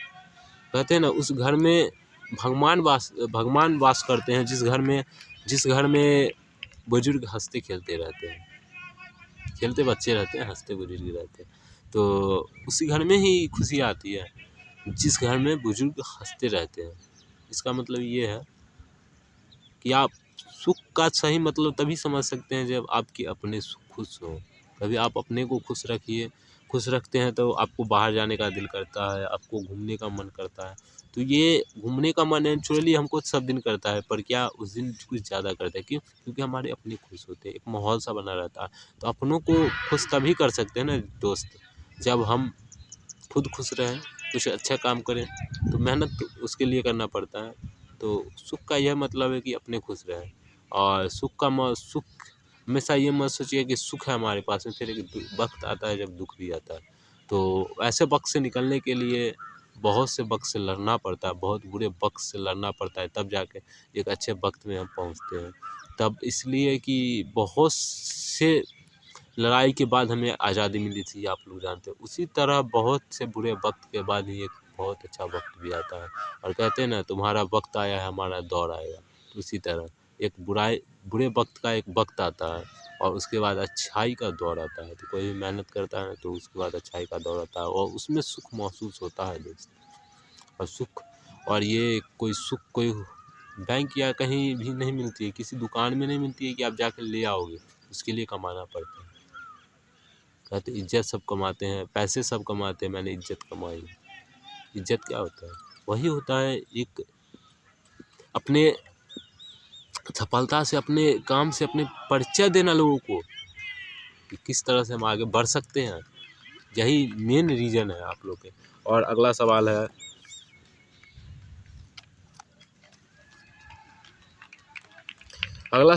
कहते हैं ना, उस घर में भगवान वास करते हैं जिस घर में बुजुर्ग हंसते खेलते रहते हैं, खेलते बच्चे रहते हैं, हंसते बुजुर्ग रहते हैं। तो उसी घर में ही खुशी आती है जिस घर में बुजुर्ग हंसते रहते हैं। इसका मतलब ये है कि आप सुख का सही मतलब तभी समझ सकते हैं जब आपके अपने खुश हों। कभी आप अपने को खुश रखिए, खुश रखते हैं तो आपको बाहर जाने का दिल करता है, आपको घूमने का मन करता है। तो ये घूमने का मन नेचुरली हमको सब दिन करता है, पर क्या उस दिन कुछ ज़्यादा करता है। क्यों? क्योंकि हमारे अपने खुश होते हैं, एक माहौल सा बना रहता है। तो अपनों को खुश तभी कर सकते हैं ना दोस्त, जब हम खुद खुश रहें, कुछ अच्छा काम करें। तो मेहनत तो उसके लिए करना पड़ता है। तो सुख का यह मतलब है कि अपने खुश रहें। और सुख हमेशा ये मत सोचिए कि सुख है हमारे पास में, फिर एक वक्त आता है जब दुख भी आता है। तो ऐसे वक्त से निकलने के लिए बहुत से वक्त से लड़ना पड़ता है, बहुत बुरे वक्त से लड़ना पड़ता है, तब जाके एक अच्छे वक्त में हम पहुंचते हैं। तब इसलिए कि बहुत से लड़ाई के बाद हमें आज़ादी मिली थी, आप लोग जानते हैं। उसी तरह बहुत से बुरे वक्त के बाद ही एक बहुत अच्छा वक्त भी आता है। और कहते हैं ना, तुम्हारा वक्त आया है, हमारा दौर आएगा। तो उसी तरह एक बुरे वक्त का एक वक्त आता है और उसके बाद अच्छाई का दौर आता है। तो कोई भी मेहनत करता है तो उसके बाद अच्छाई का दौर आता है और उसमें सुख महसूस होता है दोस्त। और सुख, और ये कोई बैंक या कहीं भी नहीं मिलती है, किसी दुकान में नहीं मिलती है कि आप जाकर ले आओगे। उसके लिए कमाना पड़ता है। कहते इज्जत सब कमाते हैं, पैसे सब कमाते हैं, मैंने इज्जत कमाई। इज्जत क्या होता है? वही होता है एक अपने सफलता से, अपने काम से, अपने परिचय देना लोगों को कि किस तरह से हम आगे बढ़ सकते हैं। यही मेन रीज़न है आप लोग के। और अगला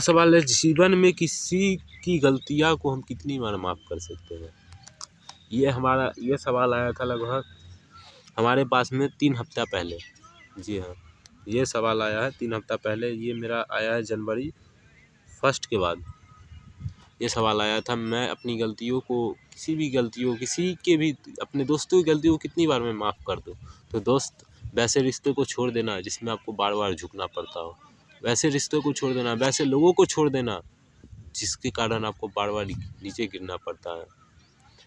सवाल है, जीवन में किसी की गलतियाँ को हम कितनी बार माफ़ कर सकते हैं? ये सवाल आया था लगभग हमारे पास में 3 हफ्ता पहले। जी हाँ, ये सवाल आया है 3 हफ्ता पहले, ये मेरा आया है जनवरी 1 के बाद ये सवाल आया था। मैं अपनी गलतियों को, किसी भी गलतियों, किसी के भी, अपने दोस्तों की गलतियों को कितनी बार मैं माफ़ कर दूँ। तो दोस्त, वैसे रिश्ते को छोड़ देना जिसमें आपको बार बार झुकना पड़ता हो, वैसे रिश्तों को छोड़ देना, वैसे लोगों को छोड़ देना जिसके कारण आपको बार बार नीचे गिरना पड़ता है।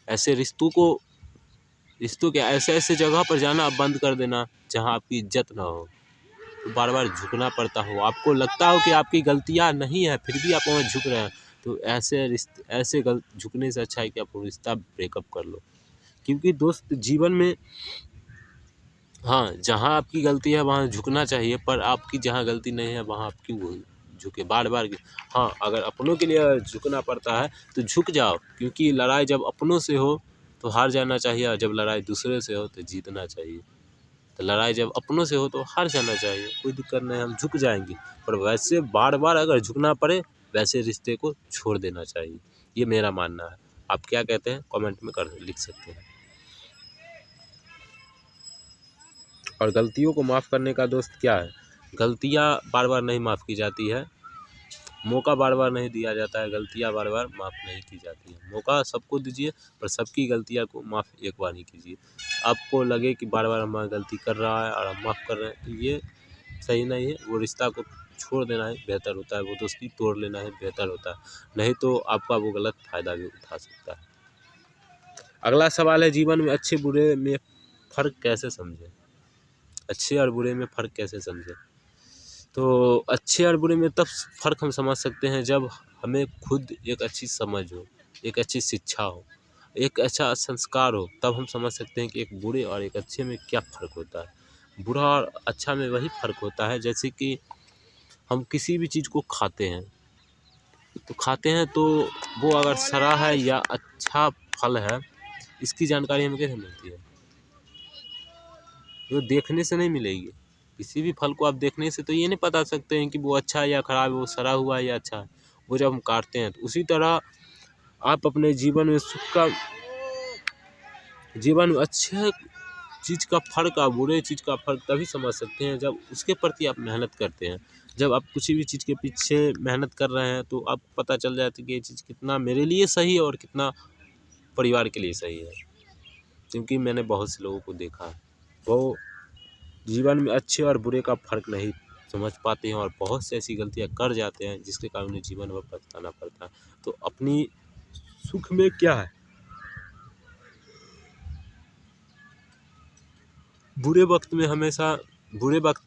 ऐसे रिश्तों के ऐसे ऐसे जगह पर जाना आप बंद कर देना जहाँ आपकी इज्जत ना हो, तो बार बार झुकना पड़ता हो, आपको लगता हो कि आपकी गलतियाँ नहीं है फिर भी आप वहाँ झुक रहे हैं, तो ऐसे झुकने से अच्छा है कि आप वो रिश्ता ब्रेकअप कर लो। क्योंकि दोस्त, जीवन में हाँ, जहाँ आपकी गलती है वहाँ झुकना चाहिए, पर आपकी जहाँ गलती नहीं है वहाँ आप क्यों झुके बार बार। हाँ, अगर अपनों के लिए झुकना पड़ता है तो झुक जाओ, क्योंकि लड़ाई जब अपनों से हो तो हार जाना चाहिए, और जब लड़ाई दूसरे से हो तो जीतना चाहिए। तो लड़ाई जब अपनों से हो तो हार जाना चाहिए, कोई दिक्कत नहीं, हम झुक जाएंगे। पर वैसे बार बार अगर झुकना पड़े, वैसे रिश्ते को छोड़ देना चाहिए, ये मेरा मानना है। आप क्या कहते हैं कमेंट में लिख सकते हैं। और गलतियों को माफ़ करने का दोस्त क्या है, गलतियाँ बार बार नहीं माफ़ की जाती है, मौका बार बार नहीं दिया जाता है, गलतियाँ बार बार माफ़ नहीं की जाती है। मौका सबको दीजिए, पर सबकी गलतियाँ को माफ़ एक बार ही कीजिए। आपको लगे कि बार बार हमारा गलती कर रहा है और हम माफ़ कर रहे हैं, तो ये सही नहीं है। वो रिश्ता को छोड़ देना ही बेहतर होता है, वो दोस्ती तोड़ लेना ही बेहतर होता है, नहीं तो आपका वो गलत फ़ायदा भी उठा सकता है। अगला सवाल है, जीवन में अच्छे बुरे में फ़र्क कैसे समझें। अच्छे और बुरे में फ़र्क कैसे समझें, तो अच्छे और बुरे में तब फ़र्क हम समझ सकते हैं जब हमें खुद एक अच्छी समझ हो, एक अच्छी शिक्षा हो, एक अच्छा संस्कार हो, तब हम समझ सकते हैं कि एक बुरे और एक अच्छे में क्या फ़र्क होता है। बुरा और अच्छा में वही फ़र्क होता है, जैसे कि हम किसी भी चीज़ को खाते हैं तो वो अगर सड़ा है या अच्छा फल है, इसकी जानकारी हमें कैसे मिलती है, वो देखने से नहीं मिलेगी। किसी भी फल को आप देखने से तो ये नहीं बता सकते हैं कि वो अच्छा है या ख़राब है, वो सड़ा हुआ है या अच्छा है, वो जब हम काटते हैं। तो उसी तरह आप अपने जीवन में अच्छे चीज़ का फ़र्क और बुरे चीज़ का फ़र्क तभी समझ सकते हैं जब उसके प्रति आप मेहनत करते हैं। जब आप किसी भी चीज़ के पीछे मेहनत कर रहे हैं तो आपको पता चल जाता है कि ये चीज़ कितना मेरे लिए सही है और कितना परिवार के लिए सही है। क्योंकि मैंने बहुत से लोगों को देखा है, वो जीवन में अच्छे और बुरे का फ़र्क नहीं समझ पाते हैं और बहुत सी ऐसी गलतियाँ कर जाते हैं जिसके कारण उन्हें जीवन भर पछताना पड़ता है। तो अपनी सुख में क्या है, बुरे वक्त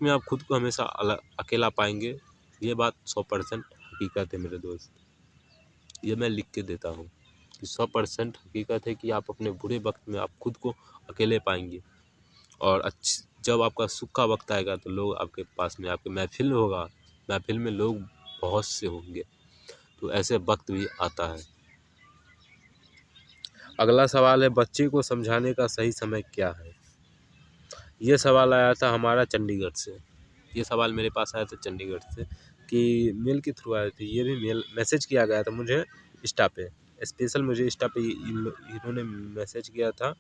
में आप खुद को हमेशा अकेला पाएंगे, ये बात 100% हकीकत है मेरे दोस्त। ये मैं लिख के देता हूँ कि 100% हकीकत है कि आप अपने बुरे वक्त में आप खुद को अकेले पाएंगे, और जब आपका सुख का वक्त आएगा तो लोग आपके पास में, आपके महफिल में लोग बहुत से होंगे। तो ऐसे वक्त भी आता है। अगला सवाल है, बच्चे को समझाने का सही समय क्या है। ये सवाल आया था हमारा चंडीगढ़ से। ये सवाल मेरे पास आया था चंडीगढ़ से, कि मेल के थ्रू आए थे। ये भी मैसेज किया गया था मुझे इंस्टा पे, स्पेशल मुझे इंस्टा पे इन्होंने मैसेज किया था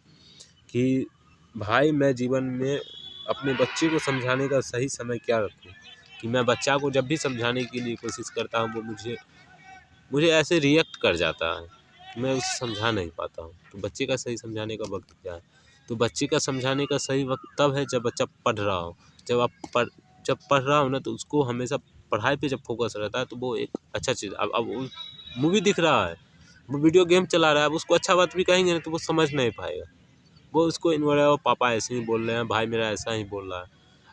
कि भाई, मैं जीवन में अपने बच्चे को समझाने का सही समय क्या रखूँ, कि मैं बच्चा को जब भी समझाने के लिए कोशिश करता हूँ वो मुझे ऐसे रिएक्ट कर जाता है, मैं उसे समझा नहीं पाता हूँ। तो बच्चे का सही समझाने का वक्त क्या है, तो बच्चे का समझाने का सही वक्त तब है जब बच्चा पढ़ रहा हो। जब पढ़ रहा हो ना, तो उसको हमेशा पढ़ाई पे जब फोकस रहता है तो वो एक अच्छा चीज़। अब वो मूवी दिख रहा है, वो वीडियो गेम चला रहा है, अब उसको अच्छा बात भी कहेंगे ना तो वो समझ नहीं पाएगा। वो उसको पापा ऐसे ही बोल रहे हैं, भाई मेरा ऐसा ही बोल रहा है।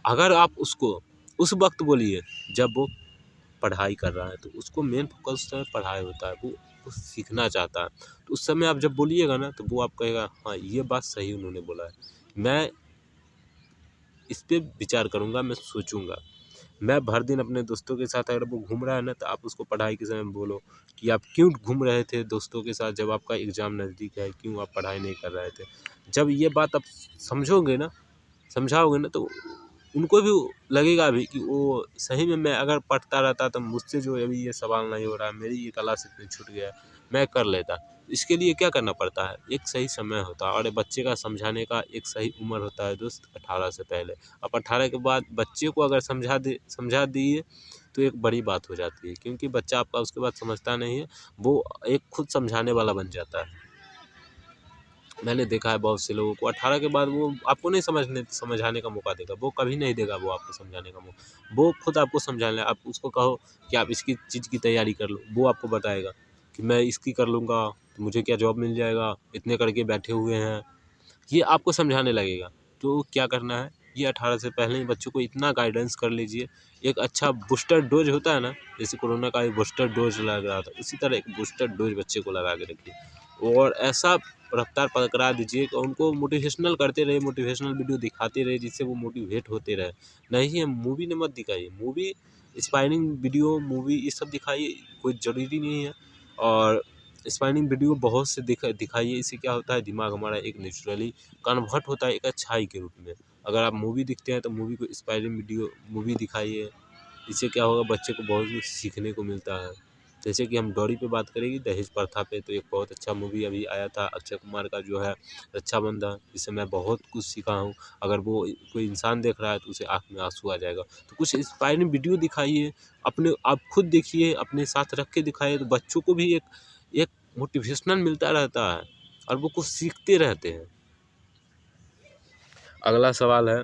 अगर आप उसको उस वक्त बोलिए जब वो पढ़ाई कर रहा है, तो उसको मेन फोकस उस समय पढ़ाई होता है, वो सीखना चाहता है। तो उस समय आप जब बोलिएगा ना तो वो आप कहेगा, हाँ ये बात सही उन्होंने बोला है, मैं इस पे विचार करूँगा, मैं सोचूंगा। मैं भर दिन अपने दोस्तों के साथ, अगर वो घूम रहा है ना, तो आप उसको पढ़ाई के समय बोलो कि आप क्यों घूम रहे थे दोस्तों के साथ जब आपका एग्ज़ाम नज़दीक है, क्यों आप पढ़ाई नहीं कर रहे थे। जब ये बात आप समझाओगे ना, तो उनको भी लगेगा भी कि वो सही में, मैं अगर पढ़ता रहता तो मुझसे जो अभी ये सवाल नहीं हो रहा है, मेरी ये क्लास इतनी छूट गया, मैं कर लेता। इसके लिए क्या करना पड़ता है, एक सही समय होता है और बच्चे का समझाने का एक सही उम्र होता है दोस्त 18 से पहले। अब 18 के बाद बच्चे को अगर समझा दिए तो एक बड़ी बात हो जाती है, क्योंकि बच्चा आपका उसके बाद समझता नहीं है, वो एक खुद समझाने वाला बन जाता है। मैंने देखा है बहुत से लोगों को 18 के बाद वो आपको नहीं समझाने का मौका देगा, वो कभी नहीं देगा वो आपको समझाने का मौका। वो खुद आपको समझाने, आप उसको कहो कि आप इसकी चीज़ की तैयारी कर लो, वो आपको बताएगा कि मैं इसकी कर लूँगा तो मुझे क्या जॉब मिल जाएगा, इतने करके बैठे हुए हैं, ये आपको समझाने लगेगा। तो क्या करना है, ये 18 से पहले ही बच्चों को इतना गाइडेंस कर लीजिए। एक अच्छा बूस्टर डोज होता है ना, जैसे कोरोना का एक बूस्टर डोज लग रहा था, उसी तरह एक बूस्टर डोज बच्चे को लगा के रखिए और ऐसा रफ्तार पकड़ा दीजिए कि उनको मोटिवेशनल करते रहे, मोटिवेशनल वीडियो दिखाते रहे, जिससे वो मोटिवेट होते रहे। नहीं है मूवी ने मत दिखाइए, मूवी इंस्पायरिंग वीडियो, मूवी ये सब दिखाइए, कोई ज़रूरी नहीं है। और इंस्पायरिंग वीडियो बहुत से दिखाइए, इससे क्या होता है, दिमाग हमारा एक नेचुरली कन्वर्ट होता है एक अच्छाई के रूप में। अगर आप मूवी दिखते हैं तो मूवी को इंस्पायरिंग वीडियो मूवी दिखाइए, इससे क्या होगा, बच्चे को बहुत कुछ सीखने को मिलता है। जैसे कि हम डॉरी पे बात करेंगे, दहेज प्रथा पे, तो एक बहुत अच्छा मूवी अभी आया था अक्षय कुमार का, जो है रक्षाबंधन, जिससे मैं बहुत कुछ सीखा हूँ। अगर वो कोई इंसान देख रहा है तो उसे आँख में आंसू आ जाएगा। तो कुछ इंस्पायरिंग वीडियो दिखाइए, अपने आप खुद देखिए, अपने साथ रख के दिखाइए, तो बच्चों को भी एक मोटिवेशनल मिलता रहता है और वो कुछ सीखते रहते हैं। अगला सवाल है,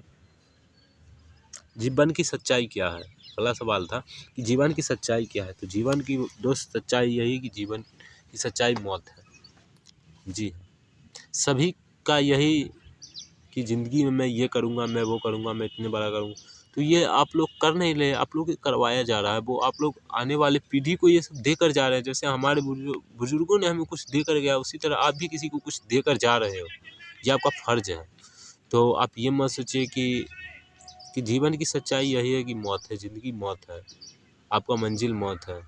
जीवन की सच्चाई क्या है। अगला सवाल था कि जीवन की सच्चाई क्या है। तो जीवन की दोस्त सच्चाई यही कि जीवन की सच्चाई मौत है। जी सभी का यही कि ज़िंदगी में मैं ये करूँगा, मैं वो करूँगा, मैं इतने बड़ा करूँगा, तो ये आप लोग कर नहीं रहे, आप लोग को करवाया जा रहा है। वो आप लोग आने वाले पीढ़ी को ये सब देकर जा रहे हैं। जैसे हमारे बुजुर्गों ने हमें कुछ देकर गया, उसी तरह आप भी किसी को कुछ देकर जा रहे हो, ये आपका फ़र्ज़ है। तो आप ये मत सोचिए कि जीवन की सच्चाई यही है कि मौत है, ज़िंदगी मौत है, आपका मंजिल मौत है,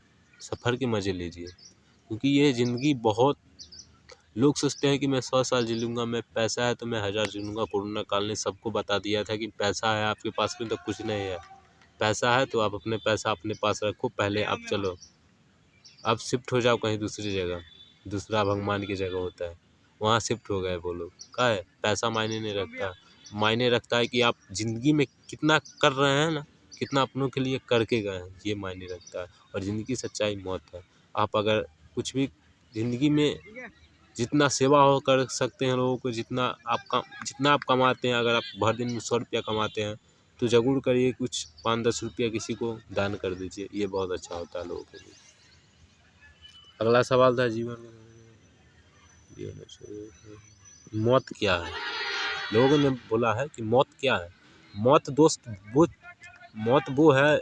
सफ़र के मज़े लीजिए। क्योंकि ये ज़िंदगी बहुत, लोग सोचते हैं कि मैं 100 साल जी लूँगा, मैं पैसा है तो मैं 1000 जी लूँगा। कोरोना काल ने सबको बता दिया था कि पैसा है आपके पास में तो कुछ नहीं है। पैसा है तो आप अपने पैसा अपने पास रखो, पहले आप चलो, आप शिफ्ट हो जाओ कहीं दूसरी जगह, दूसरा भगवान की जगह होता है, वहाँ शिफ्ट हो गए वो लोग। क्या है, पैसा मायने नहीं रखता, मायने रखता है कि आप ज़िंदगी में कितना कर रहे हैं ना, कितना अपनों के लिए करके गए हैं, ये मायने रखता है। और ज़िंदगी की सच्चाई मौत है। आप अगर कुछ भी ज़िंदगी में जितना सेवा हो कर सकते हैं लोगों को, जितना आप कमाते हैं, अगर आप भर दिन में 100 रुपया कमाते हैं तो ज़रूर करिए कुछ 5-10 रुपया किसी को दान कर दीजिए, ये बहुत अच्छा होता है लोगों के लिए। अगला सवाल था, मौत क्या है। लोगों ने बोला है कि मौत क्या है। मौत दोस्त वो है,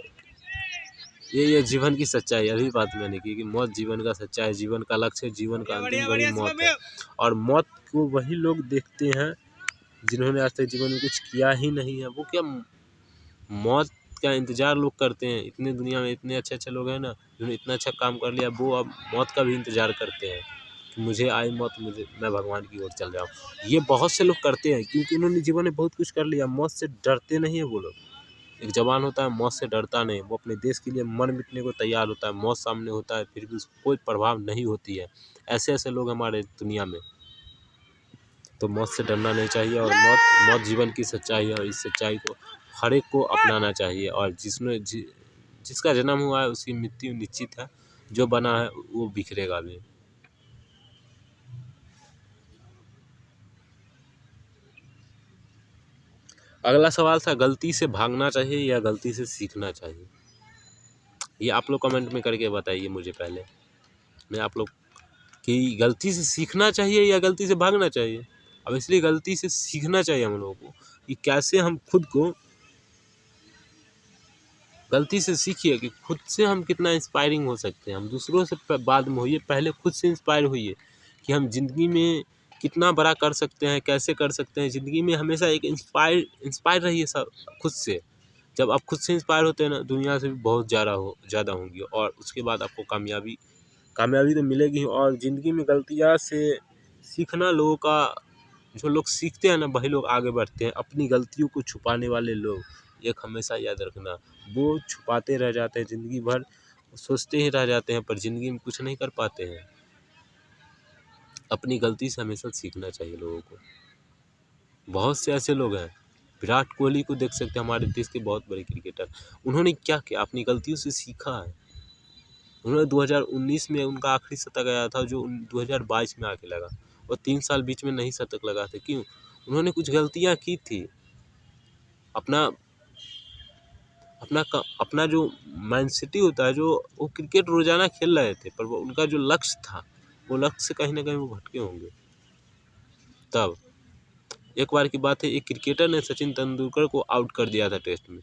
ये जीवन की सच्चाई। अभी बात मैंने की कि मौत जीवन का सच्चाई है, जीवन का लक्ष्य है, जीवन का अंतिम घड़ी मौत है। और मौत को वही लोग देखते हैं जिन्होंने आज तक जीवन में कुछ किया ही नहीं है। वो क्या मौत का इंतज़ार लोग करते हैं। इतने दुनिया में इतने अच्छे लोग हैं ना, जिन्होंने इतना अच्छा काम कर लिया, वो अब मौत का भी इंतज़ार करते हैं कि मुझे आई मौत, मैं भगवान की ओर चल जाऊँ। ये बहुत से लोग करते हैं क्योंकि उन्होंने जीवन में बहुत कुछ कर लिया। मौत से डरते नहीं है वो लोग। एक जवान होता है मौत से डरता नहीं, वो अपने देश के लिए मर मिटने को तैयार होता है। मौत सामने होता है फिर भी उसको कोई प्रभाव नहीं होती है। ऐसे लोग हमारे दुनिया में, तो मौत से डरना नहीं चाहिए। और मौत जीवन की सच्चाई है और इस सच्चाई को हर एक को अपनाना चाहिए। और जिसका जन्म हुआ है उसकी मृत्यु निश्चित है, जो बना है वो बिखरेगा भी। अगला सवाल था, गलती से भागना चाहिए या गलती से सीखना चाहिए। ये आप लोग कमेंट में करके बताइए मुझे। पहले मैं आप लोग कि गलती से सीखना चाहिए या गलती से भागना चाहिए। अब इसलिए गलती से सीखना चाहिए हम लोगों को कि कैसे हम खुद को, गलती से सीखिए कि खुद से हम कितना इंस्पायरिंग हो सकते हैं। हम दूसरों से बाद में होइए, पहले खुद से इंस्पायर होइए कि हम ज़िंदगी में कितना बड़ा कर सकते हैं, कैसे कर सकते हैं। ज़िंदगी में हमेशा एक इंस्पायर रहिए सब खुद से। जब आप खुद से इंस्पायर होते हैं ना, दुनिया से भी बहुत ज़्यादा होंगी और उसके बाद आपको कामयाबी तो मिलेगी ही। और ज़िंदगी में गलतियाँ से सीखना, लोगों का, जो लोग सीखते हैं ना वही लोग आगे बढ़ते हैं। अपनी गलतियों को छुपाने वाले लोग, एक हमेशा याद रखना, वो छुपाते रह जाते हैं ज़िंदगी भर, सोचते ही रह जाते हैं पर ज़िंदगी में कुछ नहीं कर पाते हैं। अपनी गलती से हमेशा सीखना चाहिए लोगों को। बहुत से ऐसे लोग हैं, विराट कोहली को देख सकते हैं, हमारे देश के बहुत बड़े क्रिकेटर। उन्होंने क्या किया, अपनी गलतियों से सीखा है। उन्होंने 2019 में उनका आखिरी शतक आया था जो 2022 में आके लगा, और 3 साल बीच में नहीं शतक लगा थे। क्यों? उन्होंने कुछ गलतियां की थी। अपना अपना जो माइंडसेट होता है, जो वो क्रिकेट रोजाना खेल रहे थे, पर वो उनका जो लक्ष्य था, वो लक्ष्य से कहीं ना कहीं वो भटके होंगे। तब एक बार की बात है, एक क्रिकेटर ने सचिन तेंदुलकर को आउट कर दिया था टेस्ट में।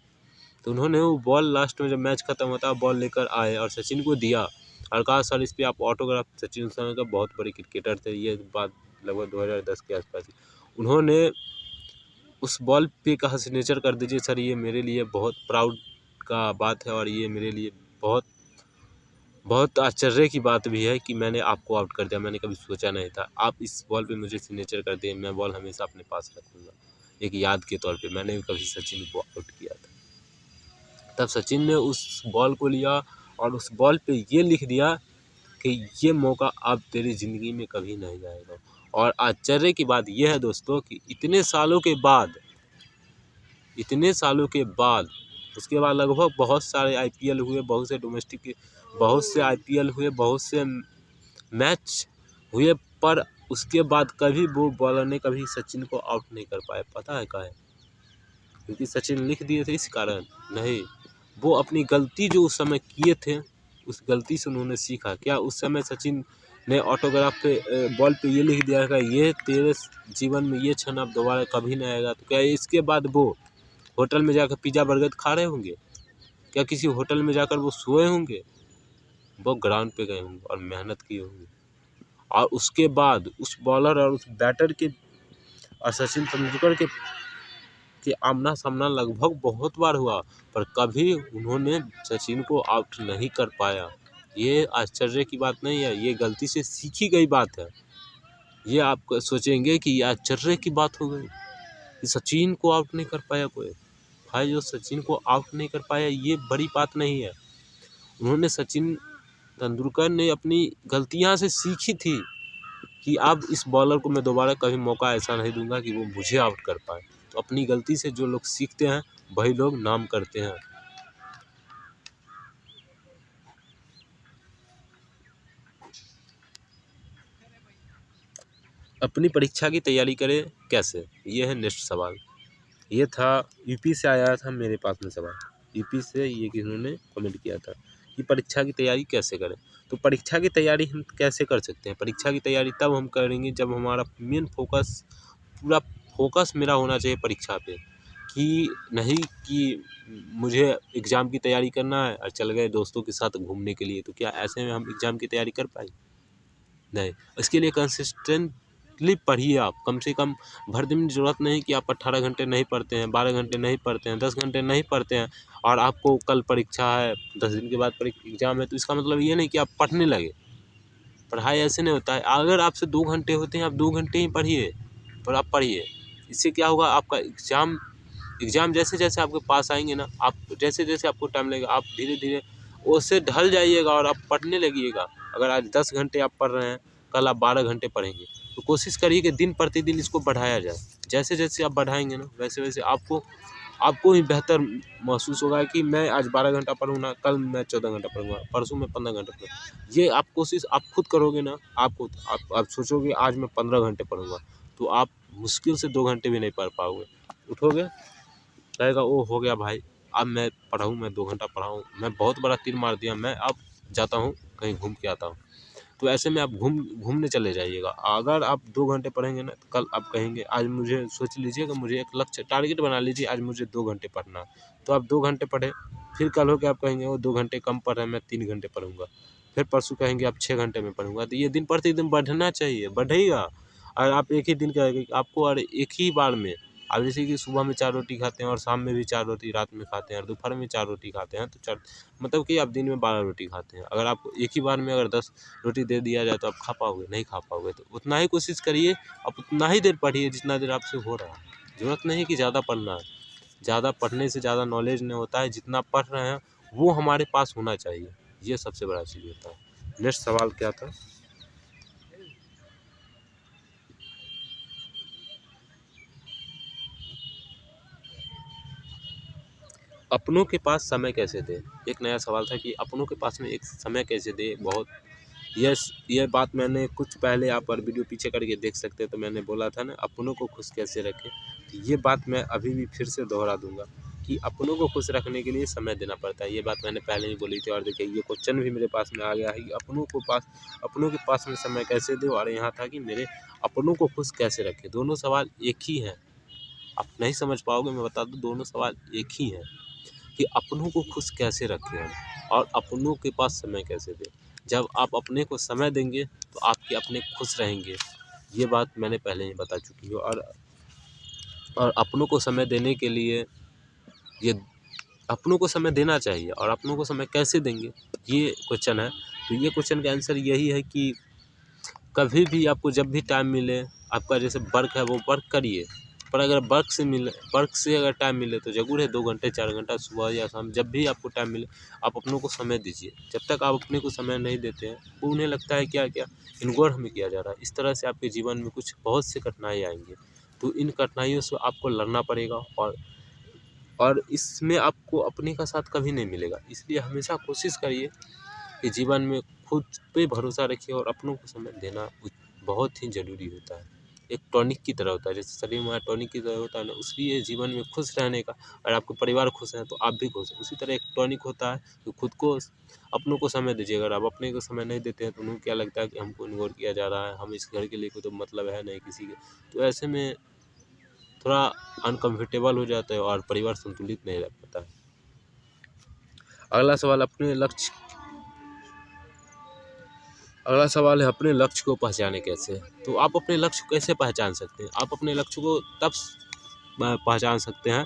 तो उन्होंने वो बॉल लास्ट में जब मैच खत्म होता, बॉल लेकर आए और सचिन को दिया और कहा सर इस पर आप ऑटोग्राफ। सचिन उस समय का बहुत बड़े क्रिकेटर थे, ये बात लगभग 2010 के आसपास। उन्होंने उस बॉल पे कहा सिग्नेचर कर दीजिए सर, ये मेरे लिए बहुत प्राउड का बात है और ये मेरे लिए बहुत बहुत आश्चर्य की बात भी है कि मैंने आपको आउट कर दिया। मैंने कभी सोचा नहीं था, आप इस बॉल पे मुझे सिग्नेचर कर दिए, मैं बॉल हमेशा अपने पास रखूँगा एक याद के तौर पे। मैंने भी कभी सचिन को आउट किया था। तब सचिन ने उस बॉल को लिया और उस बॉल पे ये लिख दिया कि ये मौका अब तेरी ज़िंदगी में कभी नहीं आएगा। और आश्चर्य की बात यह है दोस्तों कि इतने सालों के बाद उसके बाद लगभग बहुत सारे IPL हुए, बहुत से डोमेस्टिक, बहुत से IPL हुए, बहुत से मैच हुए, पर उसके बाद कभी वो बॉलर ने कभी सचिन को आउट नहीं कर पाया। पता है काहे? क्योंकि सचिन लिख दिए थे इस कारण नहीं, वो अपनी गलती जो उस समय किए थे, उस गलती से उन्होंने सीखा। क्या उस समय सचिन ने ऑटोग्राफ पे बॉल पे ये लिख दिया था ये तेरे जीवन में ये क्षण अब दोबारा कभी नहीं आएगा, तो क्या इसके बाद वो होटल में जाकर पिज़्ज़ा बर्गर खा रहे होंगे? क्या किसी होटल में जाकर वो सोए होंगे? वो ग्राउंड पे गए होंगे और मेहनत की होंगी। और उसके बाद उस बॉलर और उस बैटर के और सचिन तेंदुलकर के आमना सामना लगभग बहुत बार हुआ, पर कभी उन्होंने सचिन को आउट नहीं कर पाया। ये आश्चर्य की बात नहीं है, ये गलती से सीखी गई बात है। ये आप सोचेंगे कि ये आश्चर्य की बात हो गई कि सचिन को आउट नहीं कर पाया कोई। भाई जो सचिन को आउट नहीं कर पाया ये बड़ी बात नहीं है। उन्होंने सचिन तेंदुलकर ने अपनी गलतियां से सीखी थी कि अब इस बॉलर को मैं दोबारा कभी मौका ऐसा नहीं दूंगा कि वो मुझे आउट कर पाए। तो अपनी गलती से जो लोग सीखते हैं वही लोग नाम करते हैं। अपनी परीक्षा की तैयारी करें कैसे, ये है नेक्स्ट सवाल। ये था यूपी से आया था मेरे पास में सवाल। यूपी से ये किसी ने कमेंट किया था कि परीक्षा की तैयारी कैसे करें। तो परीक्षा की तैयारी हम कैसे कर सकते हैं? परीक्षा की तैयारी तब हम करेंगे जब हमारा मेन फोकस, पूरा फोकस मेरा होना चाहिए परीक्षा पे, कि नहीं कि मुझे एग्ज़ाम की तैयारी करना है और चल गए दोस्तों के साथ घूमने के लिए। तो क्या ऐसे में हम एग्ज़ाम की तैयारी कर पाएंगे? नहीं। इसके लिए कंसिस्टेंटली पढ़िए आप, कम से कम भर दिन की ज़रूरत नहीं कि आप 18 घंटे नहीं पढ़ते हैं, 12 घंटे नहीं पढ़ते हैं, 10 घंटे नहीं पढ़ते हैं और आपको कल परीक्षा है, 10 दिन के बाद एग्ज़ाम है, तो इसका मतलब ये नहीं कि आप पढ़ने लगे। पढ़ाई ऐसे नहीं होता है। अगर आपसे 2 घंटे होते हैं, आप 2 घंटे ही पढ़िए, पर आप पढ़िए। इससे क्या होगा, आपका एग्ज़ाम जैसे जैसे आपके पास आएंगे ना, आप जैसे जैसे आपको टाइम लगेगा, आप धीरे धीरे उससे ढल जाइएगा और आप पढ़ने लगिएगा। अगर आज 10 घंटे आप पढ़ रहे हैं, कल आप 12 घंटे पढ़ेंगे, तो कोशिश करिए कि दिन प्रतिदिन इसको बढ़ाया जाए। जैसे जैसे आप बढ़ाएंगे ना, वैसे वैसे आपको ही बेहतर महसूस होगा कि मैं आज 12 घंटा पढ़ूँगा, कल मैं 14 घंटा पढ़ूँगा, परसों मैं 15 घंटा पढ़ूँगा। ये आप कोशिश आप खुद करोगे ना, आप सोचोगे आज मैं 15 घंटे पढ़ूँगा, तो आप मुश्किल से 2 घंटे भी नहीं पढ़ पाओगे। उठोगे, कहेगा ओ हो गया भाई, अब मैं पढ़ाऊँ, मैं 2 घंटा पढ़ाऊँ, मैं बहुत बड़ा तीर मार दिया, मैं अब जाता हूँ कहीं घूम के आता हूँ। तो ऐसे में आप घूमने चले जाइएगा। अगर आप 2 घंटे पढ़ेंगे ना, तो कल आप कहेंगे आज मुझे, सोच लीजिएगा मुझे एक लक्ष्य टारगेट बना लीजिए, आज मुझे 2 घंटे पढ़ना है, तो आप 2 घंटे पढ़े। फिर कल हो के आप कहेंगे वो 2 घंटे कम पढ़ रहे हैं, मैं 3 घंटे पढ़ूंगा। फिर परसों कहेंगे आप 6 घंटे में पढ़ूंगा। तो ये दिन प्रतिदिन बढ़ना चाहिए, बढ़ेगा। और आप एक ही दिन कहेंगे आपको, और एक ही बार में आप जैसे कि सुबह में 4 रोटी खाते हैं और शाम में भी 4 रोटी रात में खाते हैं और दोपहर में 4 रोटी खाते हैं, तो मतलब कि आप दिन में 12 रोटी खाते हैं। अगर आपको एक ही बार में अगर 10 रोटी दे दिया जाए तो आप खा पाओगे? नहीं खा पाओगे। तो उतना ही कोशिश करिए, आप उतना ही देर पढ़िए जितना देर आपसे हो रहा है। ज़रूरत नहीं कि ज़्यादा पढ़ना है। ज़्यादा पढ़ने से ज़्यादा नॉलेज नहीं होता है, जितना पढ़ रहे हैं वो हमारे पास होना चाहिए, ये सबसे बड़ा चीज़ होता है। नेक्स्ट सवाल क्या था? अपनों के पास समय कैसे दें? एक नया सवाल था कि अपनों के पास में एक समय कैसे दें? बहुत ये बात मैंने कुछ पहले आप और वीडियो पीछे करके देख सकते हैं, तो मैंने बोला था ना अपनों को खुश कैसे रखें। तो ये बात मैं अभी भी फिर से दोहरा दूँगा कि अपनों को खुश रखने के लिए समय देना पड़ता है। ये बात मैंने पहले ही बोली थी और देखिए ये क्वेश्चन भी मेरे पास में आ गया है कि अपनों के पास में समय कैसे दें, और यहाँ था कि मेरे अपनों को खुश कैसे रखें। दोनों सवाल एक ही हैं। आप नहीं समझ पाओगे, मैं बता दूँ, दोनों सवाल एक ही हैं कि अपनों को खुश कैसे रखें हम और अपनों के पास समय कैसे दें। जब आप अपने को समय देंगे तो आपके अपने खुश रहेंगे। ये बात मैंने पहले ही बता चुकी हूँ। और अपनों को समय देने के लिए ये अपनों को समय देना चाहिए, और अपनों को समय कैसे देंगे ये क्वेश्चन है। तो ये क्वेश्चन का आंसर यही है कि कभी भी आपको जब भी टाइम मिले, आपका जैसे वर्क है वो वर्क करिए, पर अगर वर्क से अगर टाइम मिले तो ज़रूर है 2 घंटे 4 घंटा सुबह या शाम जब भी आपको टाइम मिले आप अपनों को समय दीजिए। जब तक आप अपने को समय नहीं देते हैं तो उन्हें लगता है क्या इग्नोर हमें किया जा रहा है। इस तरह से आपके जीवन में कुछ बहुत से कठिनाई आएंगे, तो इन कठिनाइयों से आपको लड़ना पड़ेगा, और इसमें आपको अपने का साथ कभी नहीं मिलेगा। इसलिए हमेशा कोशिश करिए कि जीवन में खुद पे भरोसा रखिए, और अपनों को समय देना बहुत ही ज़रूरी होता है। एक टॉनिक की तरह होता है, जैसे शरीर में टॉनिक की तरह होता है ना, इसलिए जीवन में खुश रहने का, और आपके परिवार खुश हैं तो आप भी खुश हैं। उसी तरह एक टॉनिक होता है तो खुद को अपनों को समय दीजिए। अगर आप अपने को समय नहीं देते हैं तो उन्हें क्या लगता है कि हमको इग्नोर किया जा रहा है, हम इस घर के लिए कोई तो मतलब है नहीं किसी के। तो ऐसे में थोड़ा अनकम्फर्टेबल हो जाता है और परिवार संतुलित नहीं रह पाता है। अगला सवाल है अपने लक्ष्य को पहचाने कैसे। तो आप अपने लक्ष्य को कैसे पहचान सकते हैं? आप अपने लक्ष्य को तब पहचान सकते हैं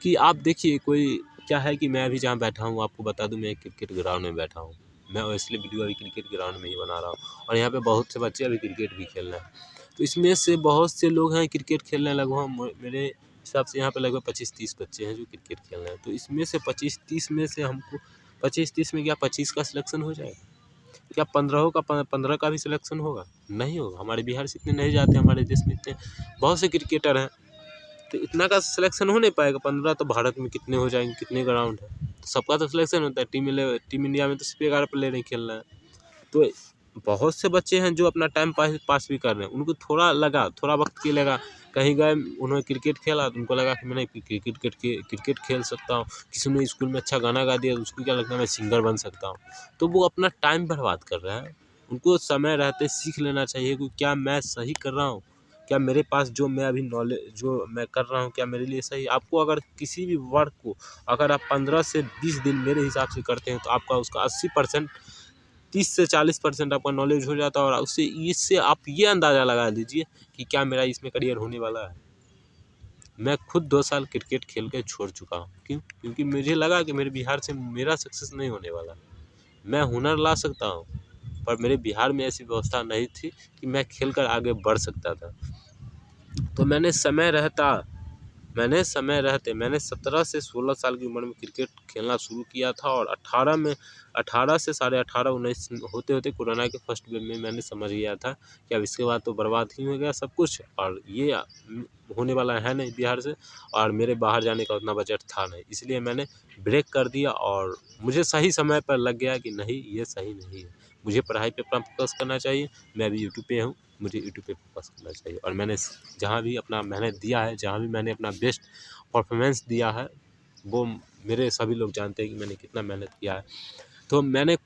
कि आप देखिए, कोई क्या है कि मैं अभी जहाँ बैठा हूँ, आपको बता दूँ, मैं क्रिकेट ग्राउंड में बैठा हूँ। मैं इसलिए वीडियो अभी क्रिकेट ग्राउंड में ही बना रहा हूँ, और यहाँ पे बहुत से बच्चे अभी क्रिकेट भी खेल रहे हैं। तो इसमें से बहुत से लोग हैं क्रिकेट खेलने, लगभग मेरे हिसाब से यहाँ पे लगभग 25-30 बच्चे हैं जो क्रिकेट खेल रहे हैं। तो इसमें से 25-30 में से हमको 25-30 में क्या 25 का सिलेक्शन हो जाएगा? क्या 15 का भी सिलेक्शन होगा? नहीं होगा। हमारे बिहार से इतने नहीं जाते, हमारे देश में इतने बहुत से क्रिकेटर हैं, तो इतना का सिलेक्शन हो नहीं पाएगा। 15 तो भारत में कितने हो जाएंगे, कितने ग्राउंड है, तो सबका तो सिलेक्शन होता है। टीम इंडिया में तो सिर्फ 11 प्लेयर ही खेल रहे हैं। तो बहुत से बच्चे हैं जो अपना टाइम पास भी कर रहे हैं। उनको थोड़ा वक्त के लगा, कहीं गए, उन्होंने क्रिकेट खेला तो उनको लगा कि मैं क्रिकेट खेल सकता हूँ। किसी ने स्कूल में अच्छा गाना गा दिया तो उसको क्या लगता है मैं सिंगर बन सकता हूँ। तो वो अपना टाइम बर्बाद कर रहे हैं। उनको समय रहते सीख लेना चाहिए कि क्या मैं सही कर रहा हूँ, क्या मेरे पास जो मैं अभी नॉलेज जो मैं कर रहा हूँ क्या मेरे लिए सही। आपको अगर किसी भी वर्क को अगर आप 15 से 20 दिन मेरे हिसाब से करते हैं तो आपका उसका 80%, 30 से 40% आपका नॉलेज हो जाता है, और इससे आप ये अंदाज़ा लगा लीजिए कि क्या मेरा इसमें करियर होने वाला है। मैं खुद 2 साल क्रिकेट खेल के छोड़ चुका हूँ। क्यों? क्योंकि मुझे लगा कि मेरे बिहार से मेरा सक्सेस नहीं होने वाला। मैं हुनर ला सकता हूँ, पर मेरे बिहार में ऐसी व्यवस्था नहीं थी कि मैं खेल कर आगे बढ़ सकता था। तो मैंने मैंने 17 से 16 साल की उम्र में क्रिकेट खेलना शुरू किया था, और 18 से 18.5 19 होते होते कोरोना के फर्स्ट वेव में मैंने समझ गया था कि अब इसके बाद तो बर्बाद ही हो गया सब कुछ, और ये होने वाला है नहीं बिहार से, और मेरे बाहर जाने का उतना बजट था नहीं। इसलिए मैंने ब्रेक कर दिया, और मुझे सही समय पर लग गया कि नहीं, ये सही नहीं है, मुझे पढ़ाई पे अपना फोकस करना चाहिए। मैं अभी यूट्यूब पे हूँ, मुझे यूट्यूब पे फोकस करना चाहिए, और मैंने जहाँ भी अपना मेहनत दिया है, जहाँ भी मैंने अपना बेस्ट परफॉर्मेंस दिया है, वो मेरे सभी लोग जानते हैं कि मैंने कितना मेहनत किया है। तो मैंने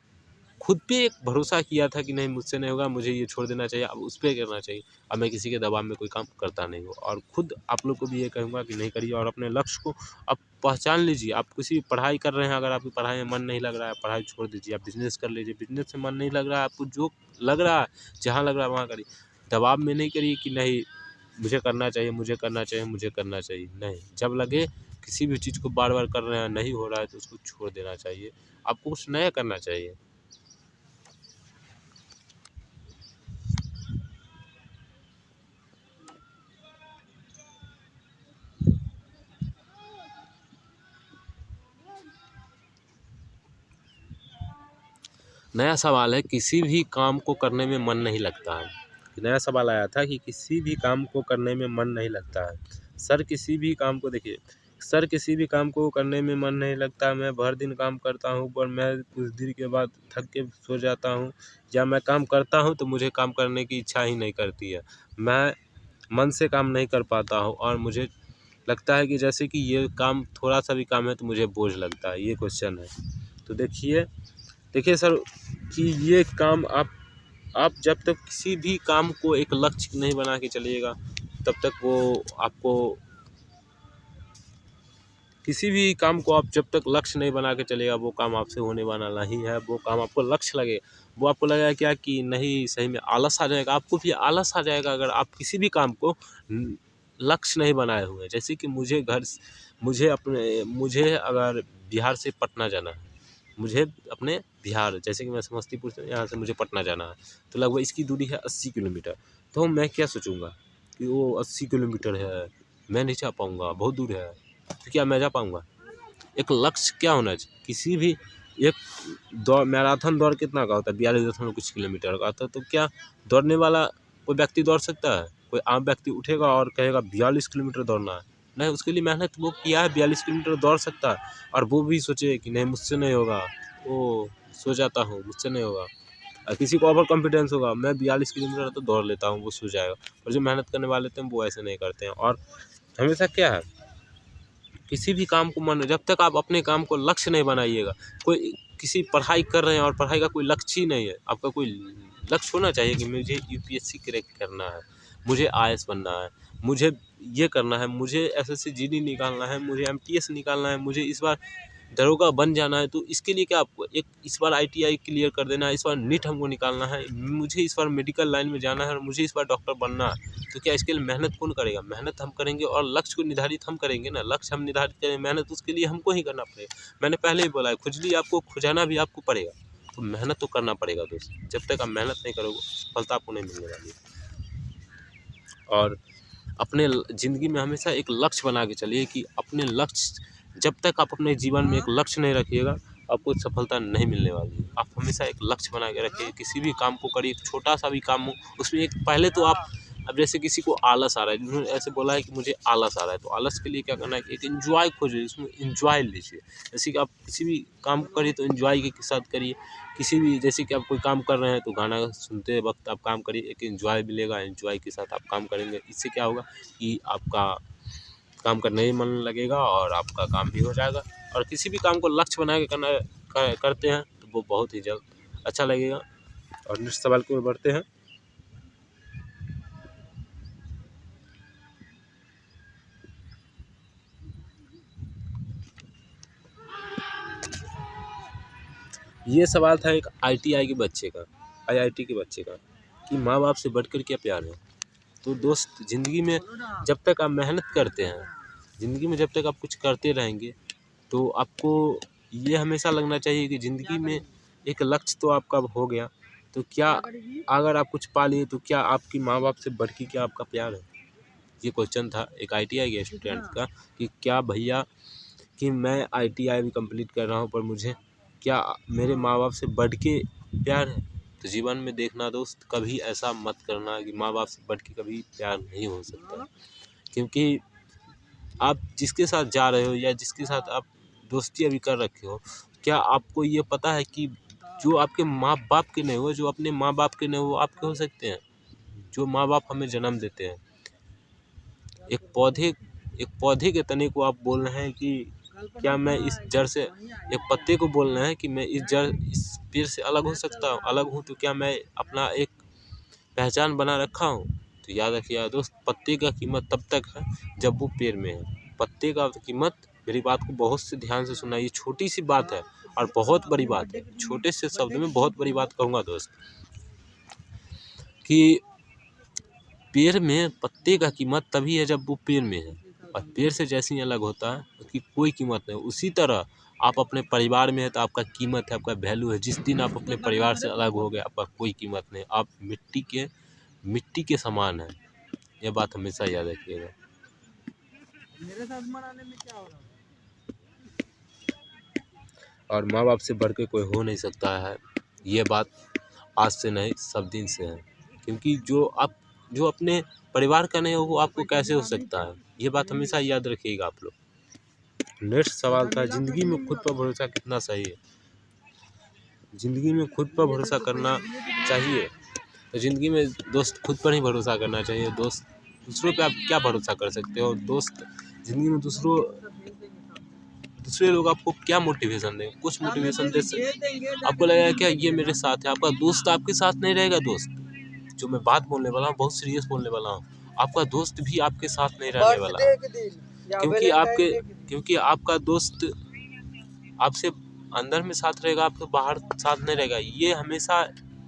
खुद पे एक भरोसा किया था कि नहीं, मुझसे नहीं होगा, मुझे ये छोड़ देना चाहिए, अब उस पर करना चाहिए। अब मैं किसी के दबाव में कोई काम करता नहीं हूँ, और खुद आप लोग को भी ये कहूँगा कि नहीं करिए, और अपने लक्ष्य को आप पहचान लीजिए। आप किसी पढ़ाई कर रहे हैं, अगर आपकी पढ़ाई में मन नहीं लग रहा है, पढ़ाई छोड़ दीजिए, आप बिजनेस कर लीजिए। बिजनेस से मन नहीं लग रहा है आपको, जो लग रहा है, जहाँ लग रहा है वहाँ करिए। दबाव में नहीं करिए कि नहीं मुझे करना चाहिए, मुझे करना चाहिए, मुझे करना चाहिए। नहीं, जब लगे किसी भी चीज़ को बार बार कर रहे हैं, नहीं हो रहा है, तो उसको छोड़ देना चाहिए। आपको कुछ नया करना चाहिए। नया सवाल है, किसी भी काम को करने में मन नहीं लगता है। नया सवाल आया था कि किसी भी काम को करने में मन नहीं लगता है। सर किसी भी काम को देखिए, सर किसी भी काम को करने में मन नहीं लगता, मैं भर दिन काम करता हूँ पर मैं कुछ देर के बाद थक के सो जाता हूँ, या मैं काम करता हूँ तो मुझे काम करने की इच्छा ही नहीं करती है, मैं मन से काम नहीं कर पाता हूँ और मुझे लगता है कि जैसे कि ये काम थोड़ा सा भी काम है तो मुझे बोझ लगता है। ये क्वेश्चन है। तो देखिए सर कि ये काम आप जब तक किसी भी काम को एक लक्ष्य नहीं बना के चलिएगा तब तक वो आपको, किसी भी काम को आप जब तक लक्ष्य नहीं बना के चलेगा वो काम आपसे होने वाला नहीं है। वो काम आपको लक्ष्य लगे, वो आपको लगेगा क्या कि नहीं सही में आलस आ जाएगा, आपको भी आलस आ जाएगा अगर आप किसी भी काम को लक्ष्य नहीं बनाए हुए हैं। जैसे कि मुझे अगर बिहार से पटना जाना है, मुझे अपने बिहार, जैसे कि मैं समस्तीपुर से, यहाँ से मुझे पटना जाना है तो लगभग इसकी दूरी है 80 किलोमीटर। तो मैं क्या सोचूंगा कि वो 80 किलोमीटर है, मैं नहीं जा पाऊँगा, बहुत दूर है, तो क्या मैं जा पाऊँगा? एक लक्ष्य क्या होना चाहिए किसी भी, एक दौड़, मैराथन दौड़ कितना का होता है, 42 कुछ किलोमीटर का होता है। तो क्या दौड़ने वाला कोई व्यक्ति दौड़ सकता है? कोई आम व्यक्ति उठेगा और कहेगा 42 किलोमीटर दौड़ना है? नहीं, उसके लिए मेहनत वो किया है, 42 किलोमीटर दौड़ सकता है। और वो भी सोचे कि नहीं मुझसे नहीं होगा, ओ सो जाता हूँ, मुझसे नहीं होगा। और किसी को ओवर कॉन्फिडेंस होगा, मैं 42 किलोमीटर तो दौड़ लेता हूँ, वो सो जाएगा। और जो मेहनत करने वाले थे वो ऐसे नहीं करते हैं। और हमेशा क्या है, किसी भी काम को मन, जब तक आप अपने काम को लक्ष्य नहीं बनाइएगा, कोई किसी पढ़ाई कर रहे हैं और पढ़ाई का कोई लक्ष्य ही नहीं है, आपका कोई लक्ष्य होना चाहिए कि मुझे यूपीएससी क्रैक करना है, मुझे आईएएस बनना है, मुझे ये करना है, मुझे एसएससी जीडी निकालना है, मुझे एमटीएस निकालना है, मुझे इस बार दरोगा बन जाना है। तो इसके लिए क्या आपको एक इस बार आईटीआई क्लियर कर देना है, इस बार नीट हमको निकालना है, मुझे इस बार मेडिकल लाइन में जाना है और मुझे इस बार डॉक्टर बनना है। तो क्या इसके लिए मेहनत कौन करेगा? मेहनत हम करेंगे और लक्ष्य को निर्धारित हम करेंगे ना, लक्ष्य हम निर्धारित करें, मेहनत उसके लिए हमको ही करना पड़ेगा। मैंने पहले ही बोला है, खुजली आपको खुजाना भी आपको पड़ेगा, तो मेहनत तो करना पड़ेगा दोस्त। जब तक आप मेहनत नहीं करोगे सफलता आपको नहीं मिलने वाली है। और अपने ज़िंदगी में हमेशा एक लक्ष्य बना के चलिए कि अपने लक्ष्य, जब तक आप अपने जीवन में एक लक्ष्य नहीं रखिएगा आपको सफलता नहीं मिलने वाली है। आप हमेशा एक लक्ष्य बना के रखिए, किसी भी काम को करिए, छोटा सा भी काम हो उसमें एक पहले तो आप, अब जैसे किसी को आलस आ रहा है, जिन्होंने ऐसे बोला है कि मुझे आलस आ रहा है, तो आलस के लिए क्या करना है, एक एंजॉय खोजिए, उसमें एंजॉय लीजिए। जैसे कि आप किसी भी काम को करिए तो एंजॉय के साथ करिए। किसी भी, जैसे कि आप कोई काम कर रहे हैं तो गाना सुनते वक्त आप काम करिए, एक एंजॉय मिलेगा, एंजॉय के साथ आप काम करेंगे। इससे क्या होगा कि आपका काम करने में मन लगेगा और आपका काम भी हो जाएगा। और किसी भी काम को लक्ष्य बना के करते हैं तो वो बहुत ही जल्द अच्छा लगेगा। और नेक्स्ट सवाल की ओर बढ़ते हैं। ये सवाल था एक आईटीआई के बच्चे का, आईआईटी के बच्चे का, कि माँ बाप से बढ़कर क्या प्यार है। तो दोस्त, ज़िंदगी में जब तक आप मेहनत करते हैं, ज़िंदगी में जब तक आप कुछ करते रहेंगे तो आपको ये हमेशा लगना चाहिए कि ज़िंदगी में एक लक्ष्य तो आपका हो गया, तो क्या अगर आप कुछ पा लिए तो क्या आपकी माँ बाप से बढ़ के क्या आपका प्यार है? ये क्वेश्चन था एक आईटीआई के स्टूडेंट का कि क्या भैया कि मैं आईटीआई भी कंप्लीट कर रहा हूँ पर मुझे क्या मेरे माँ बाप से बढ़ के प्यार है? तो जीवन में देखना दोस्त, कभी ऐसा मत करना कि माँ बाप से बढ़ के कभी प्यार नहीं हो सकता। क्योंकि आप जिसके साथ जा रहे हो या जिसके साथ आप दोस्ती अभी कर रखे हो, क्या आपको ये पता है कि जो आपके माँ बाप के नहीं हो, जो अपने माँ बाप के नहीं हो, वो आपके हो सकते हैं? जो माँ बाप हमें जन्म देते हैं, एक पौधे के तने को आप बोल रहे हैं कि क्या मैं इस जड़ से, एक पत्ते को बोल रहे हैं कि मैं इस पेड़ से अलग हो सकता हूँ, अलग हूँ, तो क्या मैं अपना एक पहचान बना रखा हूँ? तो याद रखिएगा दोस्त, पत्ते का कीमत तब तक है जब वो पेड़ में है। पत्ते का कीमत, मेरी बात को बहुत से ध्यान से सुना, ये छोटी सी बात है और बहुत बड़ी बात है। छोटे से शब्द में बहुत बड़ी बात कहूँगा दोस्त, कि पेड़ में पत्ते का कीमत तभी है जब वो पेड़ में है, और पेड़ से जैसे ही अलग होता है उसकी कोई कीमत नहीं। उसी तरह आप अपने परिवार में है तो आपका कीमत है, आपका वैल्यू है। जिस दिन आप अपने परिवार से अलग हो गए आपका कोई कीमत नहीं, आप मिट्टी के समान है। ये बात हमेशा याद रखिएगा। और माँ बाप से बढ़ के कोई हो नहीं सकता है, ये बात आज से नहीं सब दिन से है। क्योंकि जो अपने परिवार का नहीं हो वो आपको कैसे हो सकता है, ये बात हमेशा याद रखिएगा आप लोग। नेक्स्ट सवाल था, ज़िंदगी में खुद पर भरोसा कितना सही है। ज़िंदगी में खुद पर भरोसा करना चाहिए। तो ज़िंदगी में दोस्त खुद पर ही भरोसा करना चाहिए। दोस्त दूसरों पे आप क्या भरोसा कर सकते हो। दोस्त ज़िंदगी में दूसरे लोग आपको क्या मोटिवेशन देंगे, कुछ मोटिवेशन दे सकते। आपको लगेगा क्या ये मेरे साथ है, आपका दोस्त आपके साथ नहीं रहेगा। दोस्त जो मैं बात बोलने वाला हूँ बहुत सीरियस बोलने वाला हूँ, आपका दोस्त भी आपके साथ नहीं रहने वाला, क्योंकि आपका दोस्त आपसे अंदर में साथ रहेगा, आपके बाहर साथ नहीं रहेगा। ये हमेशा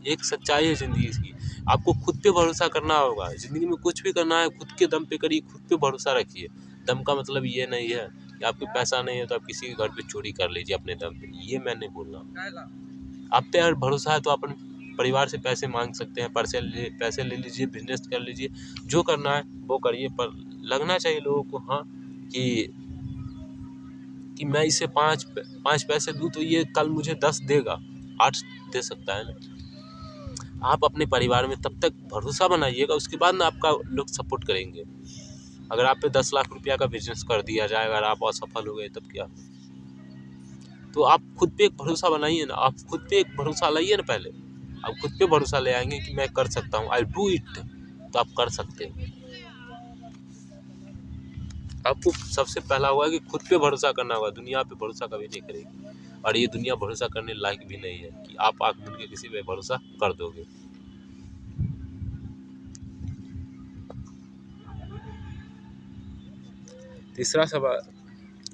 एक सच्चाई है ज़िंदगी की। आपको खुद पे भरोसा करना होगा। ज़िंदगी में कुछ भी करना है खुद के दम पे करिए, खुद पे भरोसा रखिए। दम का मतलब ये नहीं है कि आपके पैसा नहीं है तो आप किसी के घर पे चोरी कर लीजिए अपने दम पे, ये मैं नहीं बोल रहा। आप पे अगर भरोसा है तो अपने परिवार से पैसे मांग सकते हैं, पैसे ले लीजिए, बिजनेस कर लीजिए, जो करना है वो करिए। पर लगना चाहिए लोगों को हाँ कि मैं इसे पाँच पैसे दूँ तो ये कल मुझे 10 देगा, 8 दे सकता है ना। आप अपने परिवार में तब तक भरोसा बनाइएगा, उसके बाद ना आपका लोग सपोर्ट करेंगे। अगर आप पे 10 लाख रुपया का बिजनेस कर दिया जाए, अगर आप असफल हो गए तब क्या। तो आप खुद पे एक भरोसा बनाइए ना, आप खुद पे एक भरोसा लाइए ना। पहले आप खुद पे भरोसा ले आएंगे कि मैं कर सकता हूँ, आई डू इट, तो आप कर सकते हैं। आपको सबसे पहला हुआ कि खुद पे भरोसा करना होगा। दुनिया पे भरोसा कभी नहीं करेगी, और ये दुनिया भरोसा करने लायक भी नहीं है कि आप आँख मूंद के किसी पे भरोसा कर दोगे। तीसरा सवाल,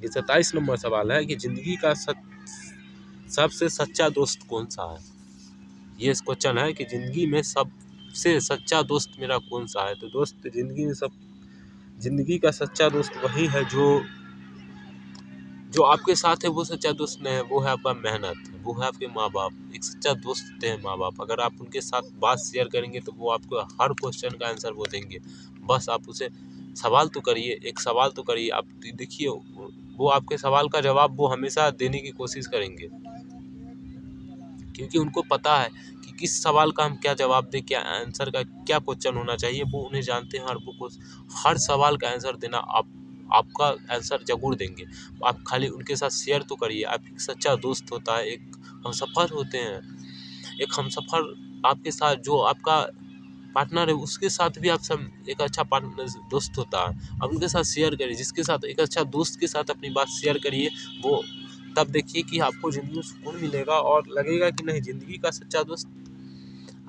ये 27 नंबर सवाल है कि ज़िंदगी का सबसे सच्चा दोस्त कौन सा है। ये इस क्वेश्चन है कि ज़िंदगी में सबसे सच्चा दोस्त मेरा कौन सा है। तो दोस्त ज़िंदगी का सच्चा दोस्त वही है जो आपके साथ है। वो सच्चा दोस्त नहीं है, वो है आपका मेहनत, वो है आपके माँ बाप। एक सच्चा दोस्त होते हैं माँ बाप। अगर आप उनके साथ बात शेयर करेंगे तो वो आपको हर क्वेश्चन का आंसर वो देंगे। बस आप उसे सवाल तो करिए, एक सवाल तो करिए। आप देखिए वो आपके सवाल का जवाब वो हमेशा देने की कोशिश करेंगे, क्योंकि उनको पता है कि किस सवाल का हम क्या जवाब दें, क्या आंसर का क्या क्वेश्चन होना चाहिए, वो उन्हें जानते हैं। और वो हर सवाल का आंसर देना आपका आंसर जरूर देंगे। आप खाली उनके साथ शेयर तो करिए। आप एक सच्चा दोस्त होता है, एक हमसफ़र होते हैं। एक हमसफ़र आपके साथ जो आपका पार्टनर है उसके साथ भी आप सब एक अच्छा पार्टनर दोस्त होता है। आप उनके साथ शेयर करिए, जिसके साथ एक अच्छा दोस्त के साथ अपनी बात शेयर करिए, वो तब देखिए कि आपको ज़िंदगी में सुकून मिलेगा और लगेगा कि नहीं, ज़िंदगी का सच्चा दोस्त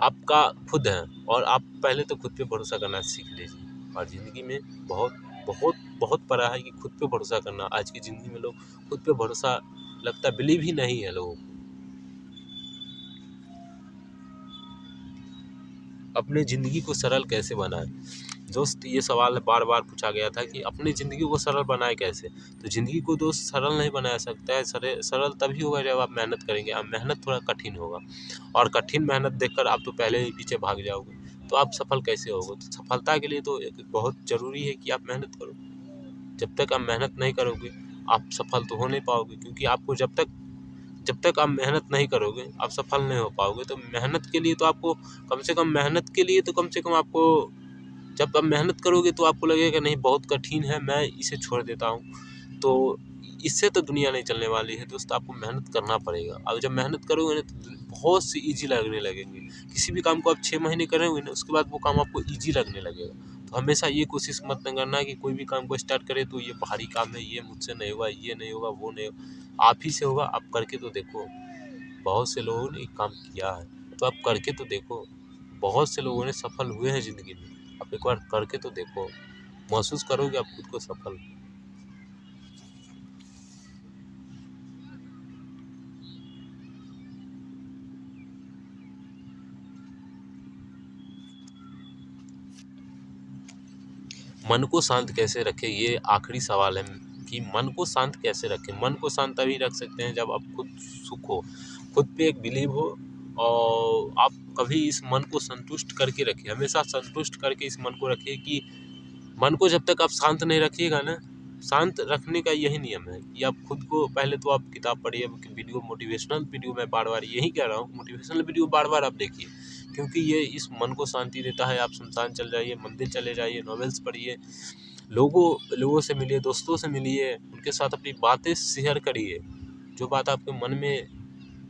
आपका खुद है। और आप पहले तो खुद पे भरोसा करना सीख लीजिए। और ज़िंदगी में बहुत बहुत बहुत पड़ा है कि खुद पे भरोसा करना। आज की ज़िंदगी में लोग खुद पे भरोसा लगता बिलीव ही नहीं है लोगों को। अपने ज़िंदगी को सरल कैसे बनाएं। दोस्त ये सवाल बार बार पूछा गया था कि अपनी ज़िंदगी को सरल बनाए कैसे। तो ज़िंदगी को दोस्त सरल नहीं बनाया सकता है। सरल तभी होगा जब आप मेहनत करेंगे। अब मेहनत थोड़ा कठिन होगा, और कठिन मेहनत देखकर आप तो पहले ही पीछे भाग जाओगे, तो आप सफल कैसे होगे। तो सफलता के लिए तो एक बहुत ज़रूरी है कि आप मेहनत करो। जब तक आप मेहनत नहीं करोगे आप सफल तो हो नहीं पाओगे, क्योंकि आपको जब तक आप मेहनत नहीं करोगे आप सफल नहीं हो पाओगे। तो मेहनत के लिए तो आपको कम से कम आपको, जब आप मेहनत करोगे तो आपको लगेगा नहीं बहुत कठिन है, मैं इसे छोड़ देता हूँ, तो इससे तो दुनिया नहीं चलने वाली है दोस्त। आपको मेहनत करना पड़ेगा। अब जब मेहनत करोगे ना तो बहुत सी ईजी लगने लगेंगे। किसी भी काम को आप 6 महीने करेंगे ना, उसके बाद वो काम आपको ईजी लगने लगेगा। तो हमेशा ये कोशिश मत करना कि कोई भी काम को स्टार्ट करें तो ये भारी काम है, ये मुझसे नहीं होगा, ये नहीं होगा, वो नहीं होगा। आप ही से होगा। आप करके तो देखो, बहुत से लोगों ने काम किया है, तो आप करके तो देखो। बहुत से लोगों ने सफल हुए हैं ज़िंदगी में, आप एक बार करके तो देखो, महसूस करोगे आप खुद को सफल। मन को शांत कैसे रखें, ये आखिरी सवाल है कि मन को शांत कैसे रखें। मन को शांत तभी रख सकते हैं जब आप खुद सुख हो, खुद पे एक बिलीव हो, और आप कभी इस मन को संतुष्ट करके रखें। हमेशा संतुष्ट करके इस मन को रखिए कि मन को जब तक आप शांत नहीं रखिएगा ना, शांत रखने का यही नियम है कि आप खुद को पहले तो आप किताब पढ़िए, वीडियो, मोटिवेशनल वीडियो, मैं बार बार यही कह रहा हूँ, मोटिवेशनल वीडियो बार बार आप देखिए, क्योंकि ये इस मन को शांति देता है। आप शमशान चल जाइए, मंदिर चले जाइए, नॉवेल्स पढ़िए, लोगों से मिलिए, दोस्तों से मिलिए, उनके साथ अपनी बातें शेयर करिए। जो बात आपके मन में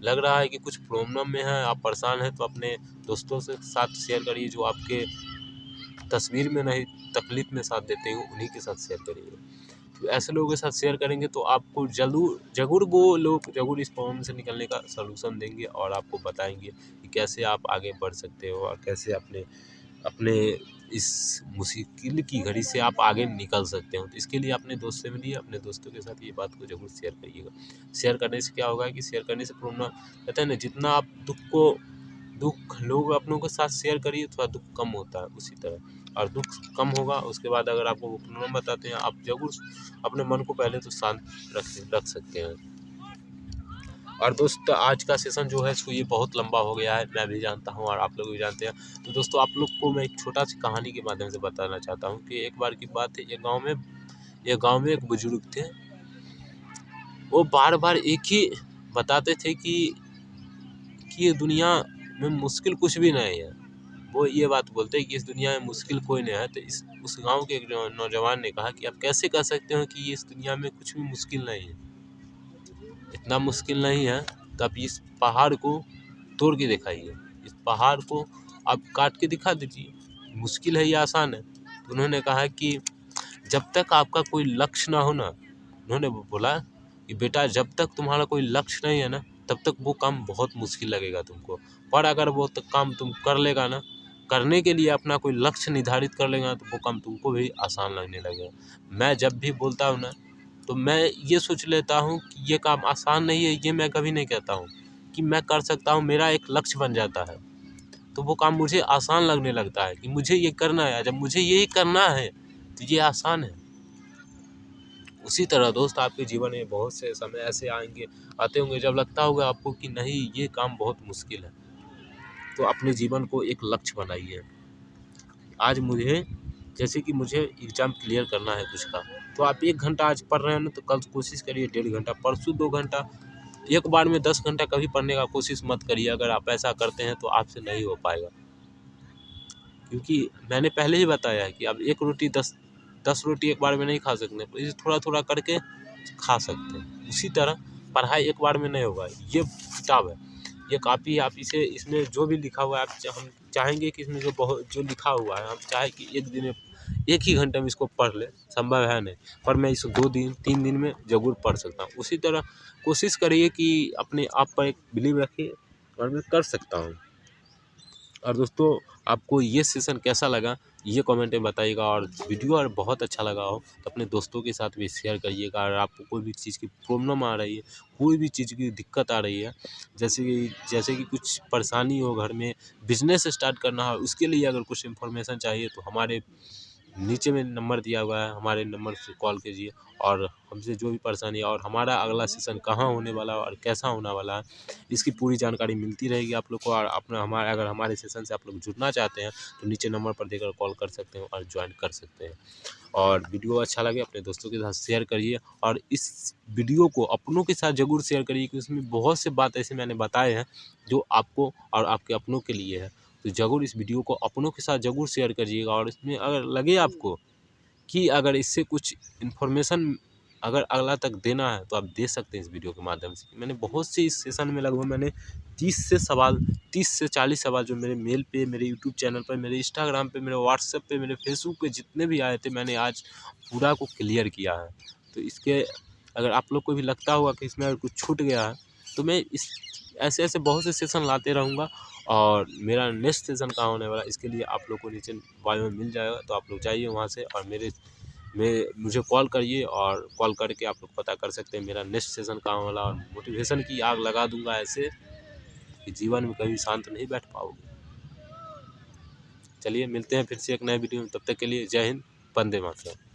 लग रहा है कि कुछ प्रॉब्लम में है, आप परेशान हैं, तो अपने दोस्तों से साथ शेयर करिए। जो आपके तस्वीर में नहीं तकलीफ में साथ देते हो, उन्हीं के साथ शेयर करिए। तो ऐसे लोगों के साथ शेयर करेंगे तो आपको ज़रूर वो लोग ज़रूर इस प्रॉब्लम से निकलने का सलूशन देंगे और आपको बताएंगे कि कैसे आप आगे बढ़ सकते हो और कैसे अपने अपने इस मुश्किल की घड़ी से आप आगे निकल सकते हो। तो इसके लिए अपने दोस्त से मिलिए, अपने दोस्तों के साथ ये बात को ज़रूर शेयर करिएगा। शेयर करने से क्या होगा कि शेयर करने से प्रॉब्लम कहते हैं ना, जितना आप दुख लोग अपनों के साथ शेयर करिए, थोड़ा दुख कम होता है उसी तरह। और दुख कम होगा, उसके बाद अगर आपको वो प्रॉब्लम बताते हैं, आप ज़रूर अपने मन को पहले तो शांत रख सकते हैं। और दोस्त, आज का सेशन जो है सो ये बहुत लंबा हो गया है, मैं भी जानता हूँ और आप लोग भी जानते हैं। तो दोस्तों, आप लोग को मैं एक छोटा सी कहानी के माध्यम से बताना चाहता हूँ कि एक बार की बात है, एक गांव में एक बुजुर्ग थे। वो बार बार एक ही बताते थे कि ये दुनिया में मुश्किल कुछ भी नहीं है। वो ये बात बोलते हैं कि इस दुनिया में मुश्किल कोई नहीं है। तो उस गांव के एक नौजवान ने कहा कि आप कैसे कह सकते हो कि इस दुनिया में कुछ भी मुश्किल नहीं है? इतना मुश्किल नहीं है तो आप इस पहाड़ को तोड़ के दिखाइए, इस पहाड़ को आप काट के दिखा दीजिए। मुश्किल है या आसान है? तो उन्होंने कहा कि जब तक आपका कोई लक्ष्य ना हो ना, उन्होंने बोला कि बेटा, जब तक तुम्हारा कोई लक्ष्य नहीं है ना, तब तक वो काम बहुत मुश्किल लगेगा तुमको। पर अगर वो काम तुम कर लेगा ना, करने के लिए अपना कोई लक्ष्य निर्धारित कर लेगा, तो वो काम तुमको भी आसान लगने लगेगा। मैं जब भी बोलता हूँ ना, तो मैं ये सोच लेता हूँ कि ये काम आसान नहीं है, ये मैं कभी नहीं कहता हूँ कि मैं कर सकता हूँ। मेरा एक लक्ष्य बन जाता है तो वो काम मुझे आसान लगने लगता है कि मुझे ये करना है। जब मुझे यही करना है तो ये आसान है। उसी तरह दोस्त, आपके जीवन में बहुत से समय ऐसे आते होंगे जब लगता होगा आपको कि नहीं, ये काम बहुत मुश्किल है। तो अपने जीवन को एक लक्ष्य बनाइए। आज जैसे कि मुझे एग्ज़ाम क्लियर करना है कुछ का, तो आप 1 घंटा आज पढ़ रहे हैं ना, तो कल कोशिश करिए 1.5 घंटा, परसों 2 घंटा, एक बार में 10 घंटा कभी पढ़ने का कोशिश मत करिए। अगर आप ऐसा करते हैं तो आपसे नहीं हो पाएगा, क्योंकि मैंने पहले ही बताया है कि आप 1 रोटी 10 रोटी एक बार में नहीं खा सकते, तो इसे थोड़ा-थोड़ा करके खा सकते हैं। उसी तरह पढ़ाई एक बार में नहीं होगा। ये किताब है, ये कॉपी है, आप इसमें जो भी लिखा हुआ है, हम चाहेंगे कि इसमें जो लिखा हुआ है, हम चाहें कि एक ही घंटे में इसको पढ़ लें, संभव है नहीं, पर मैं इसे 2 दिन 3 दिन में ज़रूर पढ़ सकता हूँ। उसी तरह कोशिश करिए कि अपने आप पर एक बिलीव रखिए और मैं कर सकता हूँ। और दोस्तों, आपको ये सेशन कैसा लगा ये कमेंट में बताइएगा। और वीडियो अगर बहुत अच्छा लगा हो तो अपने दोस्तों के साथ भी शेयर करिएगा। अगर आपको कोई भी चीज़ की प्रॉब्लम आ रही है, कोई भी चीज़ की दिक्कत आ रही है, जैसे कि कुछ परेशानी हो घर में, बिजनेस स्टार्ट करना हो, उसके लिए अगर कुछ इन्फॉर्मेशन चाहिए तो हमारे नीचे में नंबर दिया हुआ है, हमारे नंबर से कॉल कीजिए और हमसे जो भी परेशानी है और हमारा अगला सेशन कहाँ होने वाला है और कैसा होने वाला है, इसकी पूरी जानकारी मिलती रहेगी आप लोग को। और अगर हमारे सेशन से आप लोग जुड़ना चाहते हैं तो नीचे नंबर पर देकर कॉल कर सकते हैं और ज्वाइन कर सकते हैं। और वीडियो अच्छा लगे अपने दोस्तों के साथ शेयर करिए और इस वीडियो को अपनों के साथ ज़रूर शेयर करिए, क्योंकि उसमें बहुत से बात ऐसे मैंने बताए हैं जो आपको और आपके अपनों के लिए है। तो ज़रूर इस वीडियो को अपनों के साथ ज़रूर शेयर करिएगा। और इसमें अगर लगे आपको कि अगर इससे कुछ इन्फॉर्मेशन अगर अगला तक देना है तो आप दे सकते हैं इस वीडियो के माध्यम से। मैंने बहुत से इस सेशन में लगभग मैंने 30 से 40 सवाल जो मेरे मेल पे, मेरे यूट्यूब चैनल पर, मेरे इंस्टाग्राम पे, मेरे व्हाट्सएप पे, मेरे फेसबुक पे जितने भी आए थे, मैंने आज पूरा को क्लियर किया है। तो इसके अगर आप लोग को भी लगता होगा कि इसमें अगर कुछ छूट गया है तो मैं ऐसे बहुत से सेशन लाते रहूँगा। और मेरा नेक्स्ट सेशन कहाँ होने वाला है इसके लिए आप लोग को नीचे बायो में मिल जाएगा, तो आप लोग जाइए वहाँ से और मुझे कॉल करिए और कॉल करके आप लोग पता कर सकते हैं मेरा नेक्स्ट सेशन कहाँ वाला। और मोटिवेशन की आग लगा दूंगा ऐसे कि जीवन में कभी शांत नहीं बैठ पाओगे। चलिए मिलते हैं फिर से एक नए वीडियो में, तब तक के लिए जय हिंद, वंदे मातरम।